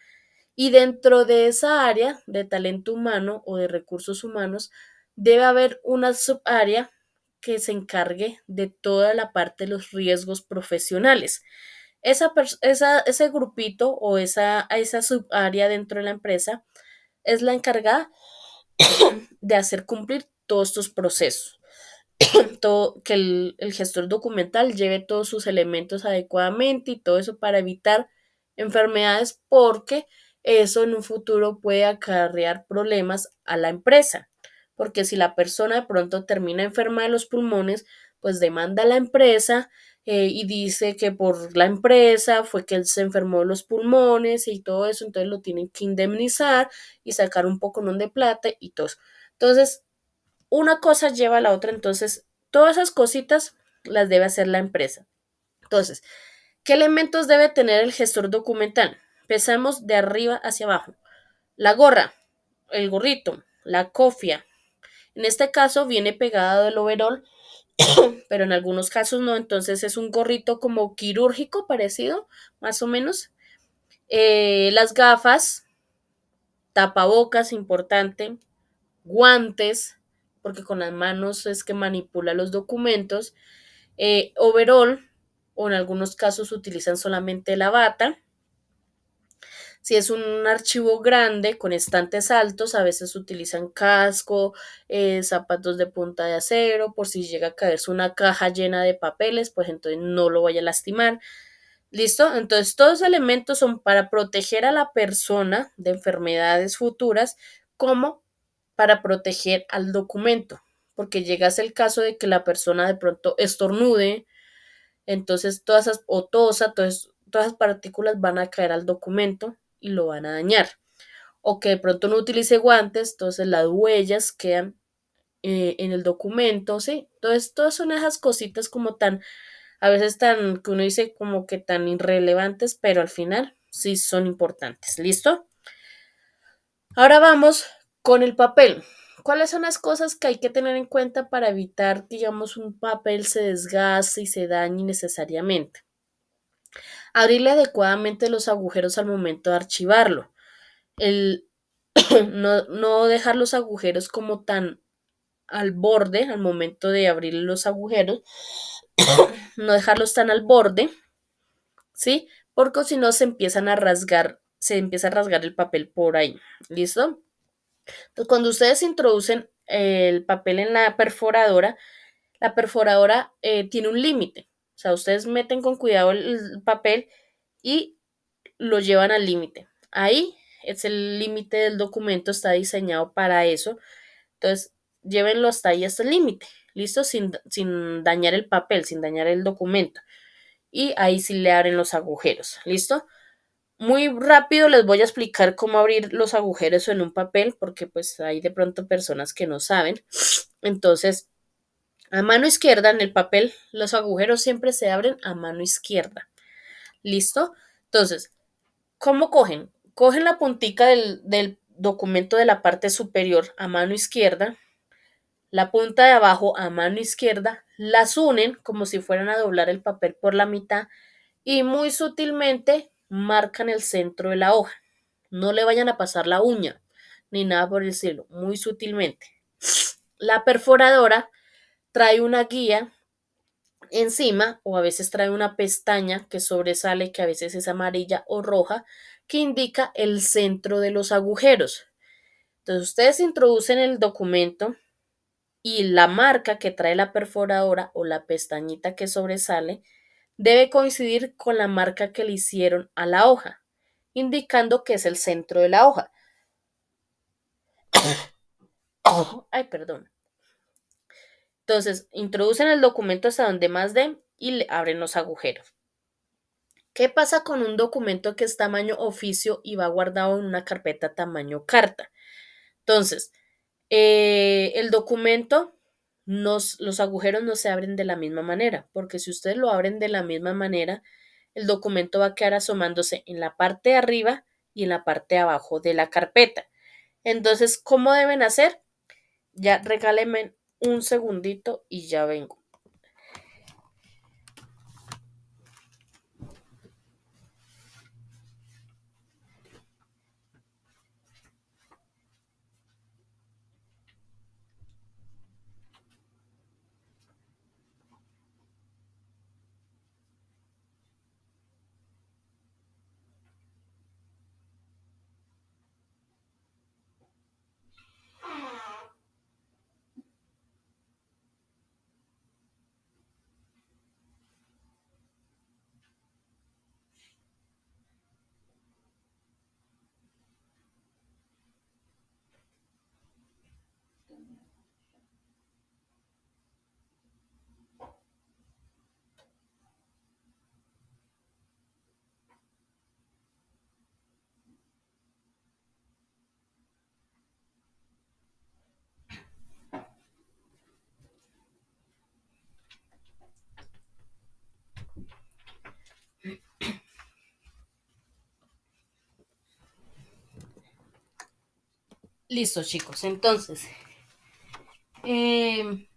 y dentro de esa área de talento humano o de recursos humanos debe haber una subárea que se encargue de toda la parte de los riesgos profesionales. Ese grupito o esa subárea dentro de la empresa es la encargada de hacer cumplir todos estos procesos. que el gestor documental lleve todos sus elementos adecuadamente y todo eso para evitar enfermedades, porque eso en un futuro puede acarrear problemas a la empresa, porque si la persona de pronto termina enferma de los pulmones, pues demanda a la empresa y dice que por la empresa fue que él se enfermó de los pulmones y todo eso, entonces lo tienen que indemnizar y sacar un poco de plata y todo eso. Entonces, una cosa lleva a la otra, entonces todas esas cositas las debe hacer la empresa. Entonces, ¿qué elementos debe tener el gestor documental? Empezamos de arriba hacia abajo. La gorra, el gorrito, la cofia. En este caso viene pegado del overol, pero en algunos casos no, entonces es un gorrito como quirúrgico parecido, más o menos. Las gafas, tapabocas, importante, guantes, porque con las manos es que manipula los documentos, overall, o en algunos casos utilizan solamente la bata. Si es un archivo grande con estantes altos, a veces utilizan casco, zapatos de punta de acero, por si llega a caerse una caja llena de papeles, pues entonces no lo vaya a lastimar. ¿Listo? Entonces todos los elementos son para proteger a la persona de enfermedades futuras, como para proteger al documento, porque llegase el caso de que la persona de pronto estornude, entonces todas esas, o tosa, todas esas partículas van a caer al documento y lo van a dañar. O que de pronto no utilice guantes, entonces las huellas quedan en el documento, ¿sí? Entonces, todas son esas cositas como tan, a veces tan, que uno dice como que tan irrelevantes, pero al final sí son importantes. ¿Listo? Ahora vamos con el papel. ¿Cuáles son las cosas que hay que tener en cuenta para evitar que, digamos, un papel se desgaste y se dañe innecesariamente? Abrirle adecuadamente los agujeros al momento de archivarlo. El no dejar los agujeros como tan al borde al momento de abrir los agujeros, no dejarlos tan al borde, ¿sí? Porque si no se empiezan a rasgar, se empieza a rasgar el papel por ahí. ¿Listo? Entonces, cuando ustedes introducen el papel en la perforadora tiene un límite. O sea, ustedes meten con cuidado el papel y lo llevan al límite. Ahí es el límite del documento, está diseñado para eso. Entonces, llévenlo hasta ahí, hasta el límite. ¿Listo? Sin dañar el papel, sin dañar el documento. Y ahí sí le abren los agujeros. ¿Listo? Muy rápido les voy a explicar cómo abrir los agujeros en un papel, porque pues hay de pronto personas que no saben. Entonces, a mano izquierda en el papel, los agujeros siempre se abren a mano izquierda. ¿Listo? Entonces, ¿cómo cogen? Cogen la puntica del documento de la parte superior a mano izquierda, la punta de abajo a mano izquierda, las unen como si fueran a doblar el papel por la mitad y muy sutilmente marcan el centro de la hoja. No le vayan a pasar la uña ni nada por el estilo, muy sutilmente. La perforadora trae una guía encima, o a veces trae una pestaña que sobresale, que a veces es amarilla o roja, que indica el centro de los agujeros. Entonces ustedes introducen el documento y la marca que trae la perforadora o la pestañita que sobresale debe coincidir con la marca que le hicieron a la hoja, indicando que es el centro de la hoja. Ay, perdón. Entonces, introducen el documento hasta donde más den y le abren los agujeros. ¿Qué pasa con un documento que es tamaño oficio y va guardado en una carpeta tamaño carta? Entonces, el documento, los agujeros no se abren de la misma manera, porque si ustedes lo abren de la misma manera, el documento va a quedar asomándose en la parte de arriba y en la parte de abajo de la carpeta. Entonces, ¿cómo deben hacer? Ya regálenme un segundito y ya vengo. Listo, chicos. Entonces, eh,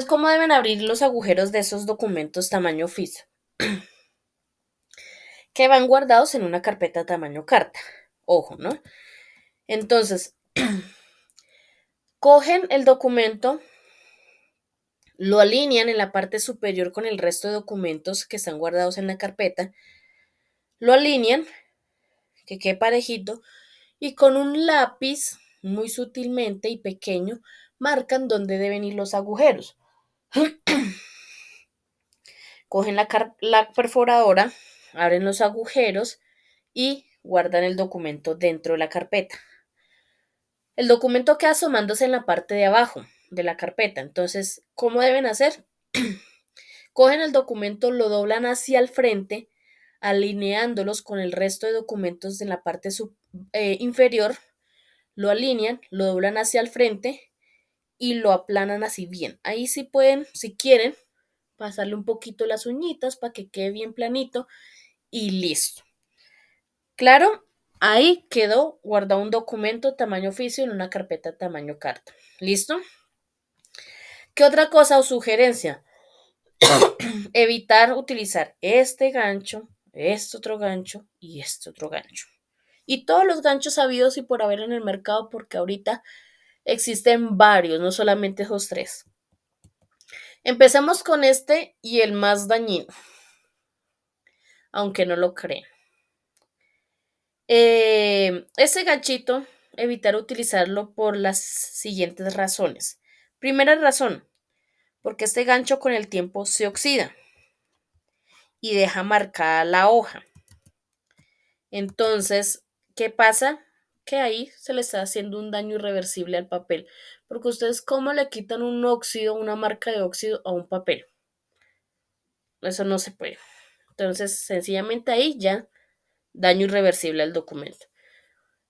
¿cómo deben abrir los agujeros de esos documentos tamaño oficio? Que van guardados en una carpeta tamaño carta. Ojo, ¿no? Entonces, cogen el documento, lo alinean en la parte superior con el resto de documentos que están guardados en la carpeta, lo alinean, que quede parejito, y con un lápiz, muy sutilmente y pequeño, marcan dónde deben ir los agujeros. Cogen la perforadora, abren los agujeros y guardan el documento dentro de la carpeta. El documento queda asomándose en la parte de abajo de la carpeta. Entonces, ¿cómo deben hacer? Cogen el documento, lo doblan hacia el frente, alineándolos con el resto de documentos en la parte inferior, lo alinean, lo doblan hacia el frente y lo aplanan así bien. Ahí sí pueden, si quieren, pasarle un poquito las uñitas para que quede bien planito y listo. Claro, ahí quedó guardado un documento tamaño oficio en una carpeta tamaño carta. ¿Listo? ¿Qué otra cosa o sugerencia? Evitar utilizar este gancho, este otro gancho y este otro gancho. Y todos los ganchos habidos y por haber en el mercado, porque ahorita existen varios, no solamente esos tres. Empecemos con este y el más dañino, aunque no lo crean. Este ganchito, evitar utilizarlo por las siguientes razones. Primera razón, porque este gancho con el tiempo se oxida y deja marcada la hoja. Entonces, ¿qué pasa? Que ahí se le está haciendo un daño irreversible al papel. Porque ustedes, ¿cómo le quitan un óxido, una marca de óxido a un papel? Eso no se puede. Entonces, sencillamente ahí ya daño irreversible al documento.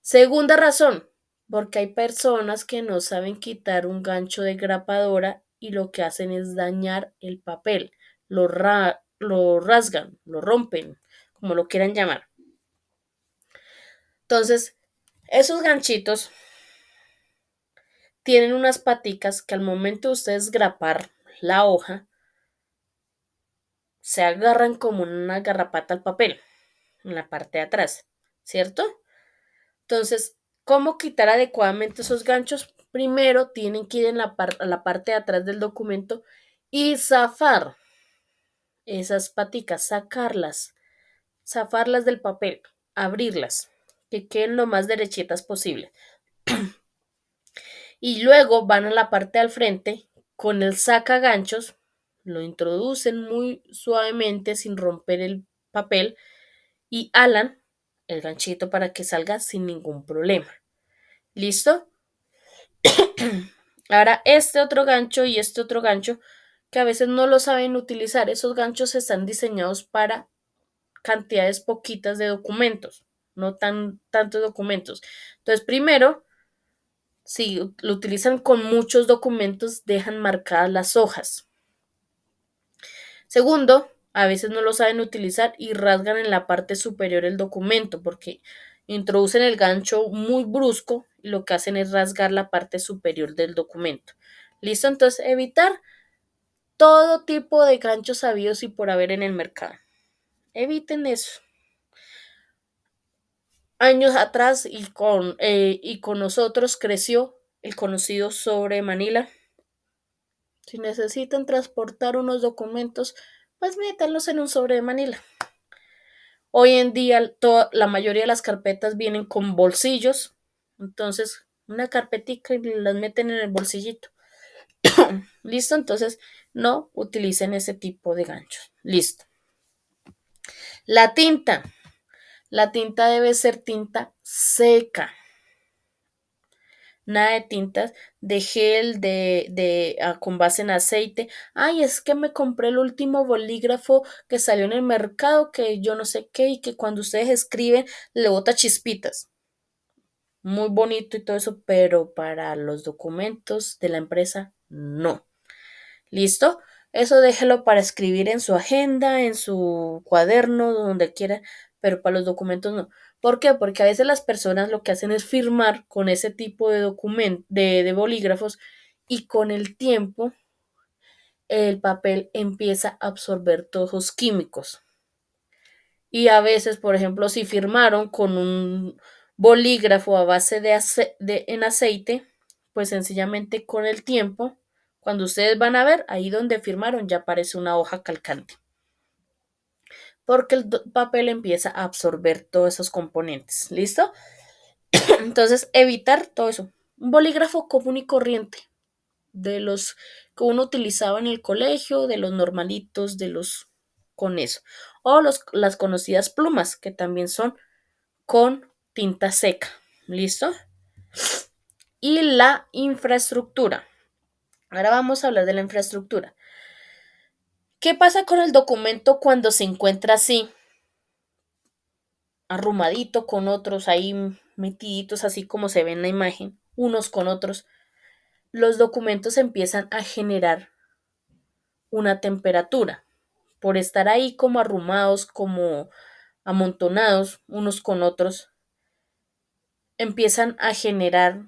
Segunda razón, porque hay personas que no saben quitar un gancho de grapadora y lo que hacen es dañar el papel. Lo rasgan, lo rompen, como lo quieran llamar. Entonces, esos ganchitos tienen unas paticas que al momento de ustedes grapar la hoja, se agarran como una garrapata al papel, en la parte de atrás, ¿cierto? Entonces, ¿cómo quitar adecuadamente esos ganchos? Primero tienen que ir en la parte de atrás del documento y zafar esas paticas, sacarlas, zafarlas del papel, abrirlas, que queden lo más derechitas posible. Y luego van a la parte al frente con el sacaganchos, lo introducen muy suavemente sin romper el papel y alan el ganchito para que salga sin ningún problema. ¿Listo? Ahora este otro gancho y este otro gancho que a veces no lo saben utilizar. Esos ganchos están diseñados para cantidades poquitas de documentos, no tantos documentos. Entonces, primero, si lo utilizan con muchos documentos, dejan marcadas las hojas. Segundo, a veces no lo saben utilizar y rasgan en la parte superior el documento porque introducen el gancho muy brusco y lo que hacen es rasgar la parte superior del documento. ¿Listo? Entonces, evitar todo tipo de ganchos habidos y por haber en el mercado. Eviten eso. Años atrás y con nosotros creció el conocido sobre Manila. Si necesitan transportar unos documentos, pues métanlos en un sobre de Manila. Hoy en día la mayoría de las carpetas vienen con bolsillos, entonces una carpetica y las meten en el bolsillito. ¿Listo? Entonces no utilicen ese tipo de ganchos. Listo. La tinta. La tinta debe ser tinta seca. Nada de tintas de gel, con base en aceite. Ay, es que me compré el último bolígrafo que salió en el mercado, que yo no sé qué, y que cuando ustedes escriben le bota chispitas. Muy bonito y todo eso, pero para los documentos de la empresa, no. ¿Listo? Eso déjelo para escribir en su agenda, en su cuaderno, donde quiera, pero para los documentos no. ¿Por qué? Porque a veces las personas lo que hacen es firmar con ese tipo de de bolígrafos y con el tiempo el papel empieza a absorber todos esos químicos. Y a veces, por ejemplo, si firmaron con un bolígrafo a base en aceite, pues sencillamente con el tiempo, cuando ustedes van a ver, ahí donde firmaron ya aparece una hoja calcante, porque el papel empieza a absorber todos esos componentes. ¿Listo? Entonces, evitar todo eso. Un bolígrafo común y corriente, de los que uno utilizaba en el colegio, de los normalitos, de los con eso. O las conocidas plumas, que también son con tinta seca. ¿Listo? Y la infraestructura. Ahora vamos a hablar de la infraestructura. ¿Qué pasa con el documento cuando se encuentra así, arrumadito con otros ahí metiditos, así como se ve en la imagen, unos con otros? Los documentos empiezan a generar una temperatura por estar ahí como arrumados, como amontonados unos con otros, empiezan a generar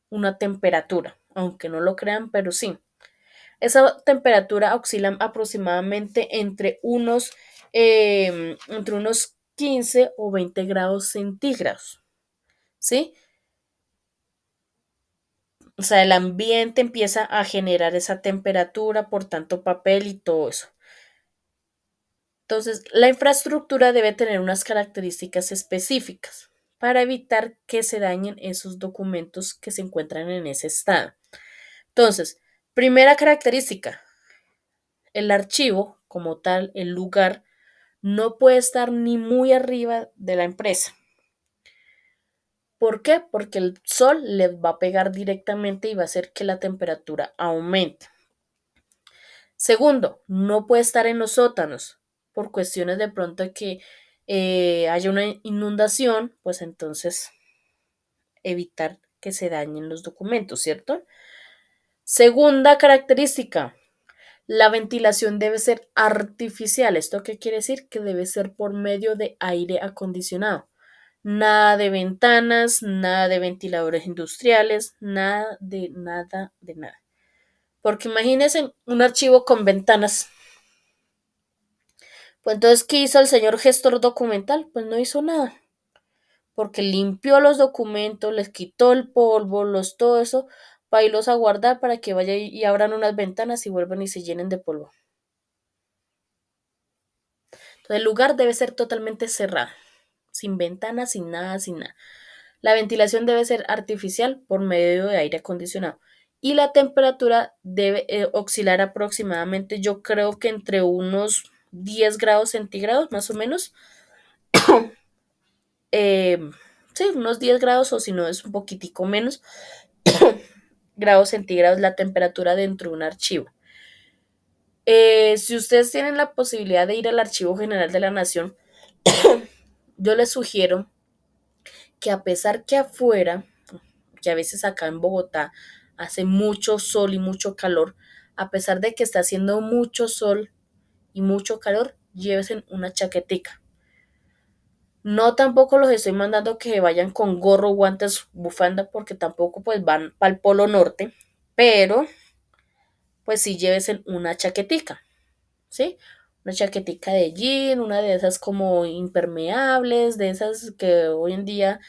una temperatura, aunque no lo crean, pero sí. Esa temperatura oscila aproximadamente entre unos 15 o 20 grados centígrados, ¿sí? O sea, el ambiente empieza a generar esa temperatura por tanto papel y todo eso. Entonces, la infraestructura debe tener unas características específicas para evitar que se dañen esos documentos que se encuentran en ese estado. Entonces, primera característica, el archivo como tal, el lugar, no puede estar ni muy arriba de la empresa. ¿Por qué? Porque el sol les va a pegar directamente y va a hacer que la temperatura aumente. Segundo, no puede estar en los sótanos por cuestiones de pronto de que haya una inundación, pues entonces evitar que se dañen los documentos, ¿cierto? Segunda característica, la ventilación debe ser artificial. ¿Esto qué quiere decir? Que debe ser por medio de aire acondicionado. Nada de ventanas, nada de ventiladores industriales, nada de nada de nada. Porque imagínense un archivo con ventanas. Pues entonces, ¿qué hizo el señor gestor documental? Pues no hizo nada. Porque limpió los documentos, les quitó el polvo, todo eso, para irlos a guardar para que vaya y abran unas ventanas y vuelvan y se llenen de polvo. Entonces, el lugar debe ser totalmente cerrado, sin ventanas, sin nada, sin nada. La ventilación debe ser artificial por medio de aire acondicionado. Y la temperatura debe oscilar aproximadamente, yo creo que entre unos 10 grados centígrados, más o menos. Sí, unos 10 grados o si no es un poquitico menos grados centígrados la temperatura dentro de un archivo. Si ustedes tienen la posibilidad de ir al Archivo General de la Nación, yo les sugiero que a pesar que afuera, que a veces acá en Bogotá hace mucho sol y mucho calor, a pesar de que está haciendo mucho sol y mucho calor, llévense una chaquetica. No tampoco los estoy mandando que vayan con gorro, guantes, bufanda, porque tampoco pues van para el Polo Norte, pero pues sí llévense una chaquetica, ¿sí? Una chaquetica de jean, una de esas como impermeables, de esas que hoy en día,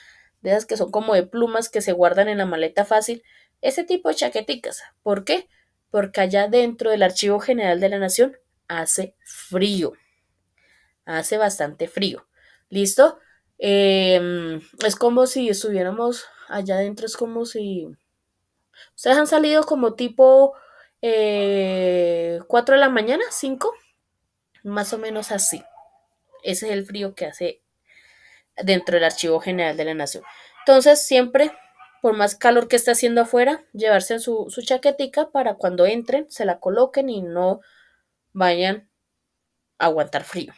de esas que son como de plumas que se guardan en la maleta fácil, ese tipo de chaqueticas. ¿Por qué? Porque allá dentro del Archivo General de la Nación hace frío, hace bastante frío. ¿Listo? Es como si estuviéramos allá adentro, es como si ustedes han salido como tipo 4 de la mañana, 5, más o menos así. Ese es el frío que hace dentro del Archivo General de la Nación. Entonces, siempre, por más calor que esté haciendo afuera, llevarse su chaquetica para cuando entren, se la coloquen y no vayan a aguantar frío.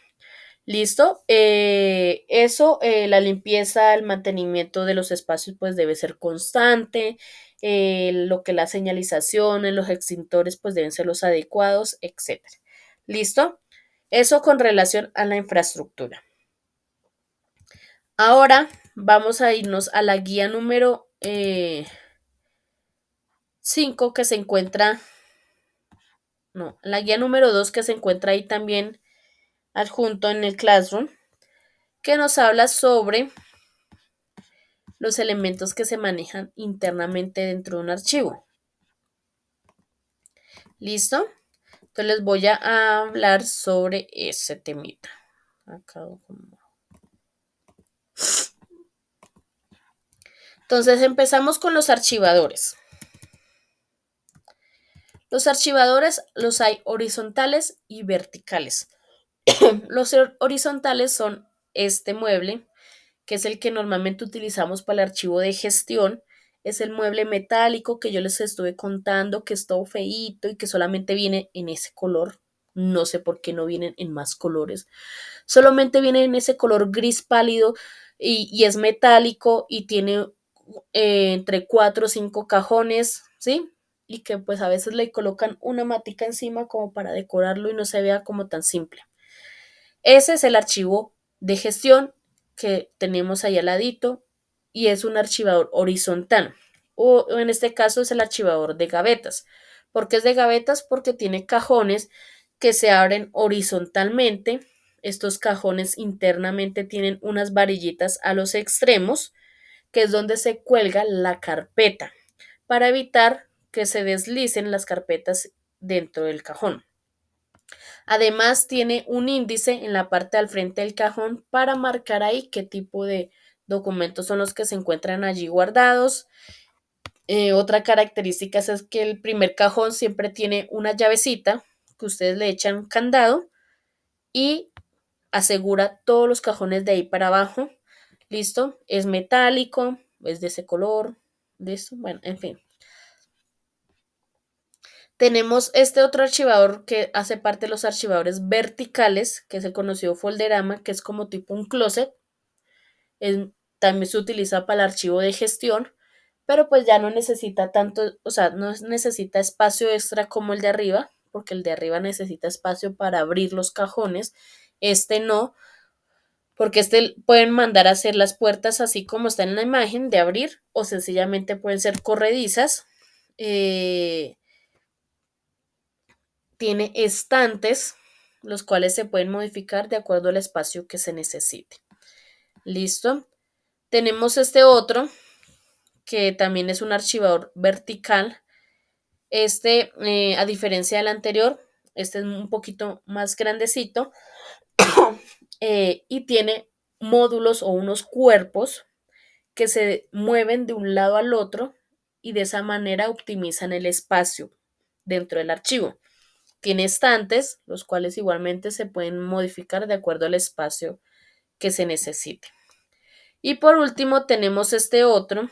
¿Listo? La limpieza, el mantenimiento de los espacios, pues debe ser constante. Lo que las señalizaciones, los extintores, pues deben ser los adecuados, etc. ¿Listo? Eso con relación a la infraestructura. Ahora vamos a irnos a la guía número 5 que se encuentra, no, la guía número 2 que se encuentra ahí también adjunto en el Classroom, que nos habla sobre los elementos que se manejan internamente dentro de un archivo. ¿Listo? Entonces les voy a hablar sobre ese temita. Entonces empezamos con los archivadores. Los archivadores los hay horizontales y verticales. Los horizontales son este mueble, que es el que normalmente utilizamos para el archivo de gestión. Es el mueble metálico que yo les estuve contando, que es todo feíto y que solamente viene en ese color. No sé por qué no vienen en más colores. Solamente viene en ese color gris pálido y es metálico y tiene entre 4 o 5 cajones, ¿sí? Y que pues a veces le colocan una matica encima como para decorarlo y no se vea como tan simple. Ese es el archivo de gestión que tenemos ahí al ladito y es un archivador horizontal. O en este caso es el archivador de gavetas. ¿Por qué es de gavetas? Porque tiene cajones que se abren horizontalmente. Estos cajones internamente tienen unas varillitas a los extremos, que es donde se cuelga la carpeta, para evitar que se deslicen las carpetas dentro del cajón. Además, tiene un índice en la parte al frente del cajón para marcar ahí qué tipo de documentos son los que se encuentran allí guardados. Otra característica es que el primer cajón siempre tiene una llavecita que ustedes le echan candado y asegura todos los cajones de ahí para abajo. ¿Listo? Es metálico, es de ese color, ¿listo? Bueno, en fin. Tenemos este otro archivador que hace parte de los archivadores verticales, que es el conocido folderama, que es como tipo un closet. También se utiliza para el archivo de gestión, pero pues ya no necesita tanto, o sea, no necesita espacio extra como el de arriba, porque el de arriba necesita espacio para abrir los cajones. Este no, porque este pueden mandar a hacer las puertas así como está en la imagen de abrir, o sencillamente pueden ser corredizas. Tiene estantes, los cuales se pueden modificar de acuerdo al espacio que se necesite. ¿Listo? Tenemos este otro, que también es un archivador vertical. Este, a diferencia del anterior, este es un poquito más grandecito y tiene módulos o unos cuerpos que se mueven de un lado al otro y de esa manera optimizan el espacio dentro del archivo. Tiene estantes, los cuales igualmente se pueden modificar de acuerdo al espacio que se necesite. Y por último tenemos este otro,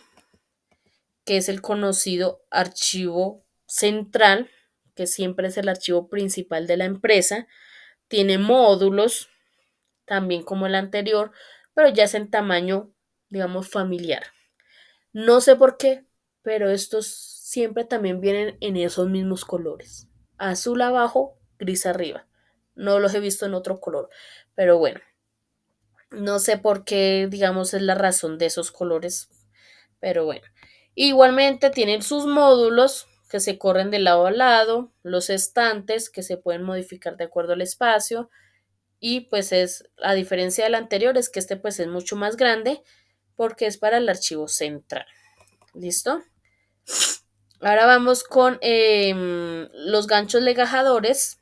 que es el conocido archivo central, que siempre es el archivo principal de la empresa. Tiene módulos, también como el anterior, pero ya es en tamaño, digamos, familiar. No sé por qué, pero estos siempre también vienen en esos mismos colores. Azul abajo, gris arriba. No los he visto en otro color, pero bueno, no sé por qué, digamos, es la razón de esos colores, pero bueno. Igualmente tienen sus módulos que se corren de lado a lado, los estantes que se pueden modificar de acuerdo al espacio y pues es, a diferencia del anterior, es que este pues es mucho más grande porque es para el archivo central. ¿Listo? Ahora vamos con los ganchos legajadores.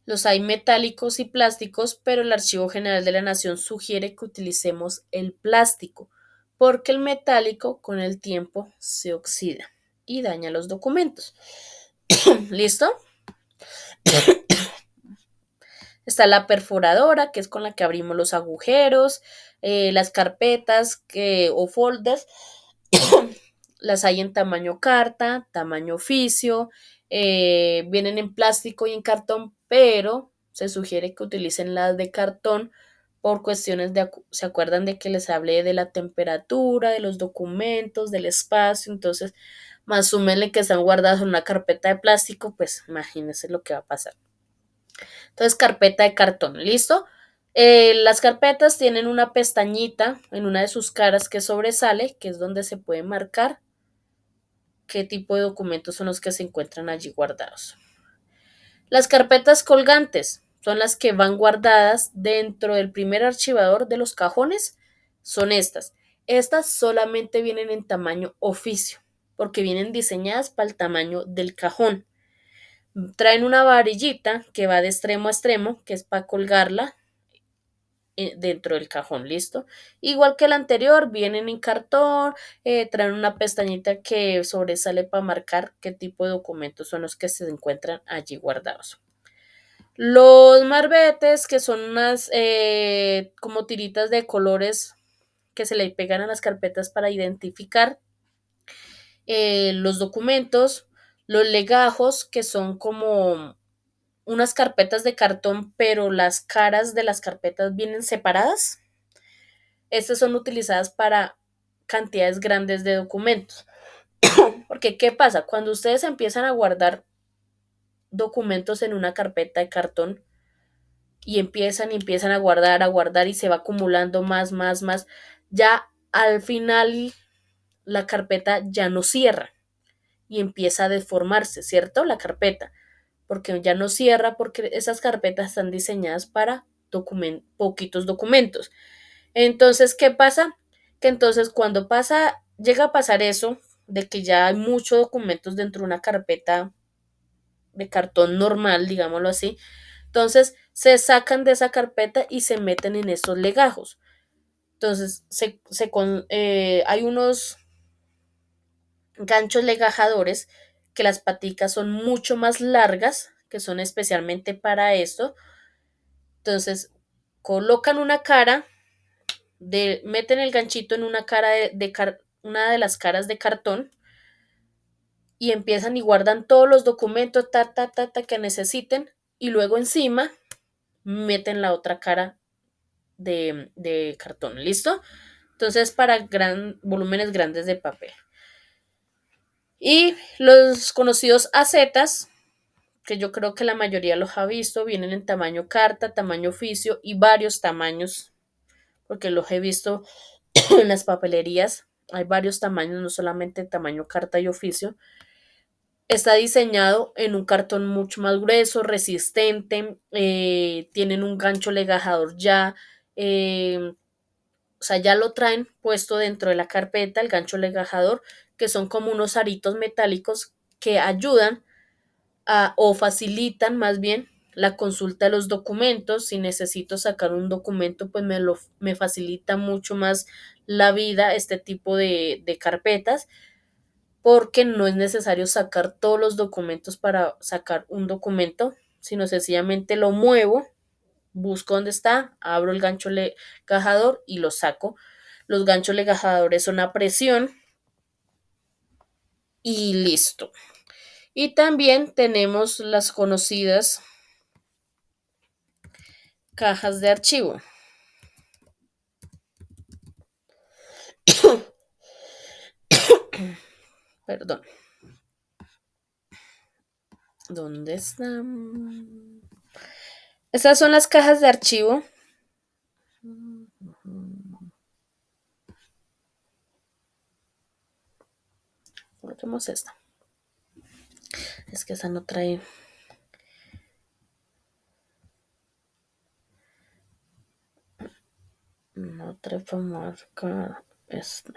Los hay metálicos y plásticos, pero el Archivo General de la Nación sugiere que utilicemos el plástico, porque el metálico con el tiempo se oxida y daña los documentos. ¿Listo? Está la perforadora, que es con la que abrimos los agujeros, las carpetas o folders. Las hay en tamaño carta, tamaño oficio, vienen en plástico y en cartón, pero se sugiere que utilicen las de cartón por cuestiones ¿se acuerdan de que les hablé de la temperatura, de los documentos, del espacio? Entonces, más súmenle que están guardadas en una carpeta de plástico, pues imagínense lo que va a pasar. Entonces, carpeta de cartón, ¿listo? Las carpetas tienen una pestañita en una de sus caras que sobresale, que es donde se puede marcar qué tipo de documentos son los que se encuentran allí guardados. Las carpetas colgantes son las que van guardadas dentro del primer archivador de los cajones. Son estas. Estas solamente vienen en tamaño oficio, porque vienen diseñadas para el tamaño del cajón. Traen una varillita que va de extremo a extremo, que es para colgarla dentro del cajón, listo. Igual que el anterior, vienen en cartón, traen una pestañita que sobresale para marcar qué tipo de documentos son los que se encuentran allí guardados. Los marbetes, que son unas como tiritas de colores que se le pegan a las carpetas para identificar los documentos. Los legajos, que son como unas carpetas de cartón, pero las caras de las carpetas vienen separadas. Estas son utilizadas para cantidades grandes de documentos. Porque, ¿qué pasa? Cuando ustedes empiezan a guardar documentos en una carpeta de cartón y empiezan a guardar y se va acumulando más, ya al final la carpeta ya no cierra y empieza a deformarse, ¿cierto? La carpeta, porque ya no cierra porque esas carpetas están diseñadas para poquitos documentos. Entonces, ¿qué pasa? Que entonces cuando llega a pasar eso, de que ya hay muchos documentos dentro de una carpeta de cartón normal, digámoslo así, entonces se sacan de esa carpeta y se meten en esos legajos. Entonces, hay unos ganchos legajadores que las paticas son mucho más largas, que son especialmente para esto. Entonces, colocan una cara, meten el ganchito en una cara una de las caras de cartón y empiezan y guardan todos los documentos que necesiten y luego encima meten la otra cara de cartón, ¿listo? Entonces para volúmenes grandes de papel. Y los conocidos acetas, que yo creo que la mayoría los ha visto, vienen en tamaño carta, tamaño oficio y varios tamaños, porque los he visto en las papelerías. Hay varios tamaños, no solamente tamaño carta y oficio. Está diseñado en un cartón mucho más grueso, resistente, tienen un gancho legajador ya, o sea, ya lo traen puesto dentro de la carpeta, el gancho legajador, que son como unos aritos metálicos que ayudan o facilitan más bien la consulta de los documentos. Si necesito sacar un documento, pues me facilita mucho más la vida este tipo de carpetas, porque no es necesario sacar todos los documentos para sacar un documento, sino sencillamente lo muevo, busco dónde está, abro el gancho legajador y lo saco. Los ganchos legajadores son a presión y listo. Y también tenemos las conocidas cajas de archivo. Perdón. ¿Dónde están? Estas son las cajas de archivo. Coloquemos esta. Es que esa no trae. No trae para marcar esta.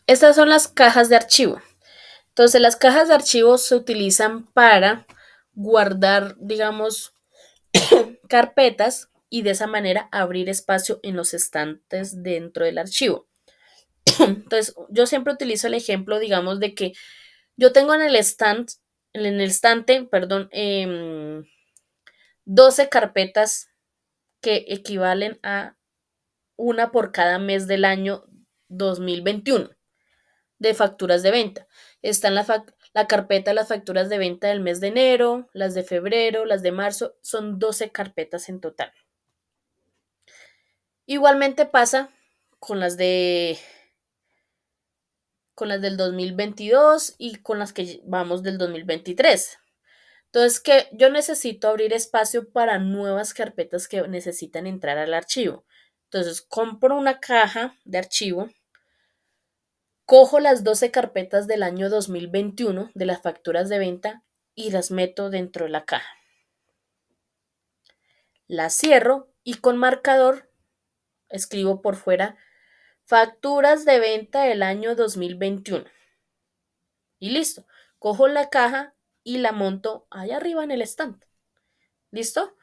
Estas son las cajas de archivo. Entonces, las cajas de archivo se utilizan para guardar, digamos, carpetas y de esa manera abrir espacio en los estantes dentro del archivo. Entonces, yo siempre utilizo el ejemplo, digamos, de que yo tengo en el estante, perdón, 12 carpetas que equivalen a una por cada mes del año 2021 de facturas de venta. Están la carpeta de las facturas de venta del mes de enero, las de febrero, las de marzo, son 12 carpetas en total. Igualmente pasa con las del 2022 y con las que vamos del 2023. Entonces, que yo necesito abrir espacio para nuevas carpetas que necesitan entrar al archivo. Entonces, compro una caja de archivo, cojo las 12 carpetas del año 2021 de las facturas de venta y las meto dentro de la caja. Las cierro y con marcador escribo por fuera facturas de venta del año 2021. Y listo. Cojo la caja y la monto allá arriba en el stand. ¿Listo?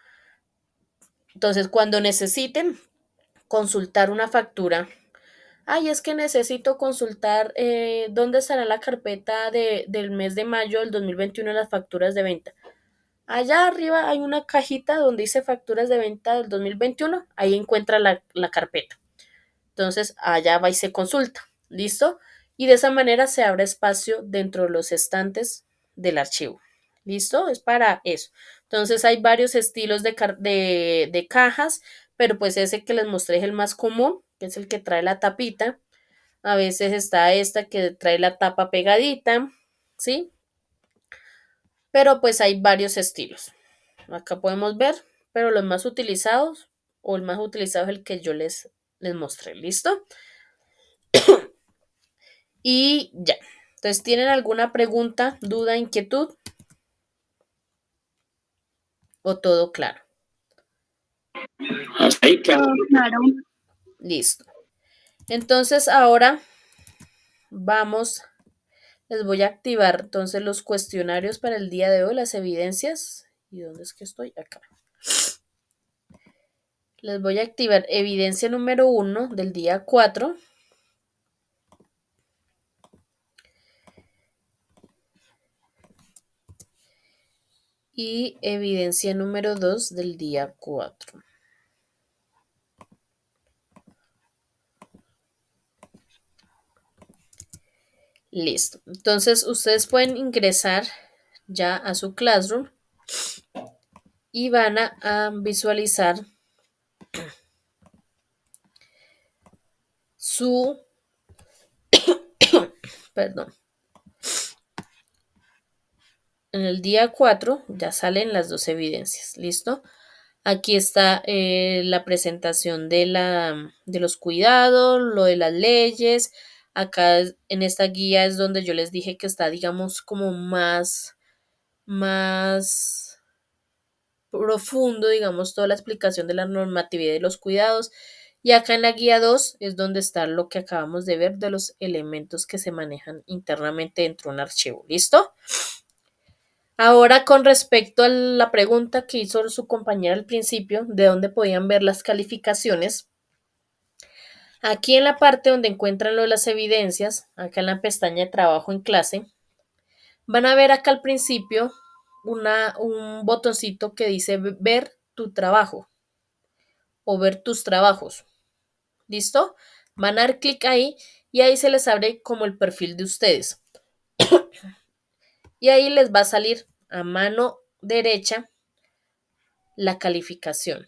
Entonces, cuando necesiten consultar una factura, ay, es que necesito consultar dónde estará la carpeta del mes de mayo del 2021 en las facturas de venta. Allá arriba hay una cajita donde dice facturas de venta del 2021, ahí encuentra la carpeta. Entonces, allá va y se consulta. ¿Listo? Y de esa manera se abre espacio dentro de los estantes del archivo. ¿Listo? Es para eso. Entonces, hay varios estilos de cajas, pero pues ese que les mostré es el más común, que es el que trae la tapita. A veces está esta que trae la tapa pegadita, ¿sí? Pero pues hay varios estilos. Acá podemos ver, pero los más utilizados o el más utilizado es el que yo les mostré. ¿Listo? Y ya. Entonces, ¿tienen alguna pregunta, duda, inquietud? ¿O todo claro? Hasta ahí, claro. Claro. Listo. Entonces, ahora les voy a activar entonces los cuestionarios para el día de hoy, las evidencias. ¿Y dónde es que estoy? Acá. Les voy a activar evidencia número 1 del día 4. Y evidencia número 2 del día 4. Listo. Entonces, ustedes pueden ingresar ya a su Classroom y van a visualizar su, perdón, en el día 4 ya salen las dos evidencias, ¿listo? Aquí está la presentación de los cuidados, lo de las leyes. Acá en esta guía es donde yo les dije que está, digamos, como más profundo, digamos, toda la explicación de la normatividad de los cuidados. Y acá en la guía 2 es donde está lo que acabamos de ver de los elementos que se manejan internamente dentro de un archivo. ¿Listo? Ahora, con respecto a la pregunta que hizo su compañera al principio, de dónde podían ver las calificaciones, aquí en la parte donde encuentran lo de las evidencias, acá en la pestaña de trabajo en clase, van a ver acá al principio un botoncito que dice ver tu trabajo o ver tus trabajos. ¿Listo? Van a dar clic ahí y ahí se les abre como el perfil de ustedes. Y ahí les va a salir a mano derecha la calificación.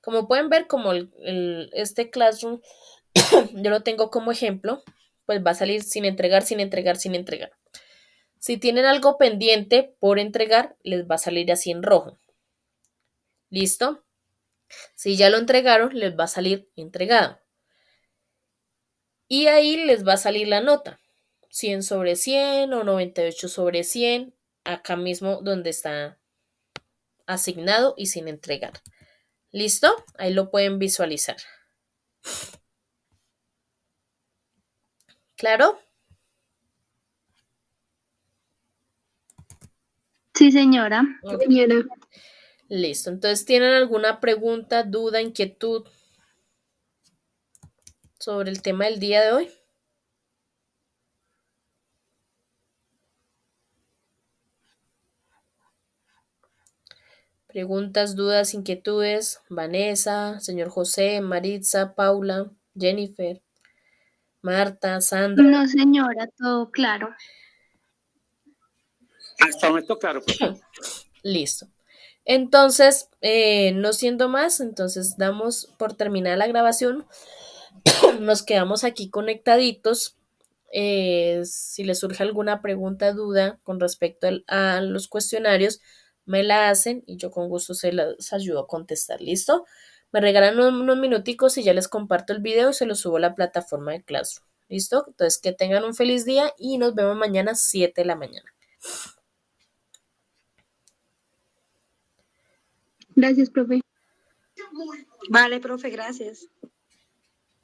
Como pueden ver, como este Classroom yo lo tengo como ejemplo, pues va a salir sin entregar, sin entregar, sin entregar. Si tienen algo pendiente por entregar, les va a salir así en rojo. ¿Listo? Si ya lo entregaron, les va a salir entregado. Y ahí les va a salir la nota. 100 sobre 100 o 98 sobre 100, acá mismo donde está asignado y sin entregar. ¿Listo? Ahí lo pueden visualizar. ¿Claro? Sí, señora. Okay. Señora. Listo. Entonces, ¿tienen alguna pregunta, duda, inquietud sobre el tema del día de hoy? Preguntas, dudas, inquietudes. Vanessa, señor José, Maritza, Paula, Jennifer, Marta, Sandra. No, señora, todo claro. Hasta el momento, claro, profe. Listo. Entonces, no siendo más, entonces damos por terminada la grabación. Nos quedamos aquí conectaditos Si les surge alguna pregunta, duda con respecto a los cuestionarios, me la hacen y yo con gusto se las ayudo a contestar. ¿Listo? Me regalan unos minuticos y ya les comparto el video y se los subo a la plataforma de Classroom. ¿Listo? Entonces, que tengan un feliz día y nos vemos mañana a 7 de la mañana. Gracias, profe. Vale, profe, gracias.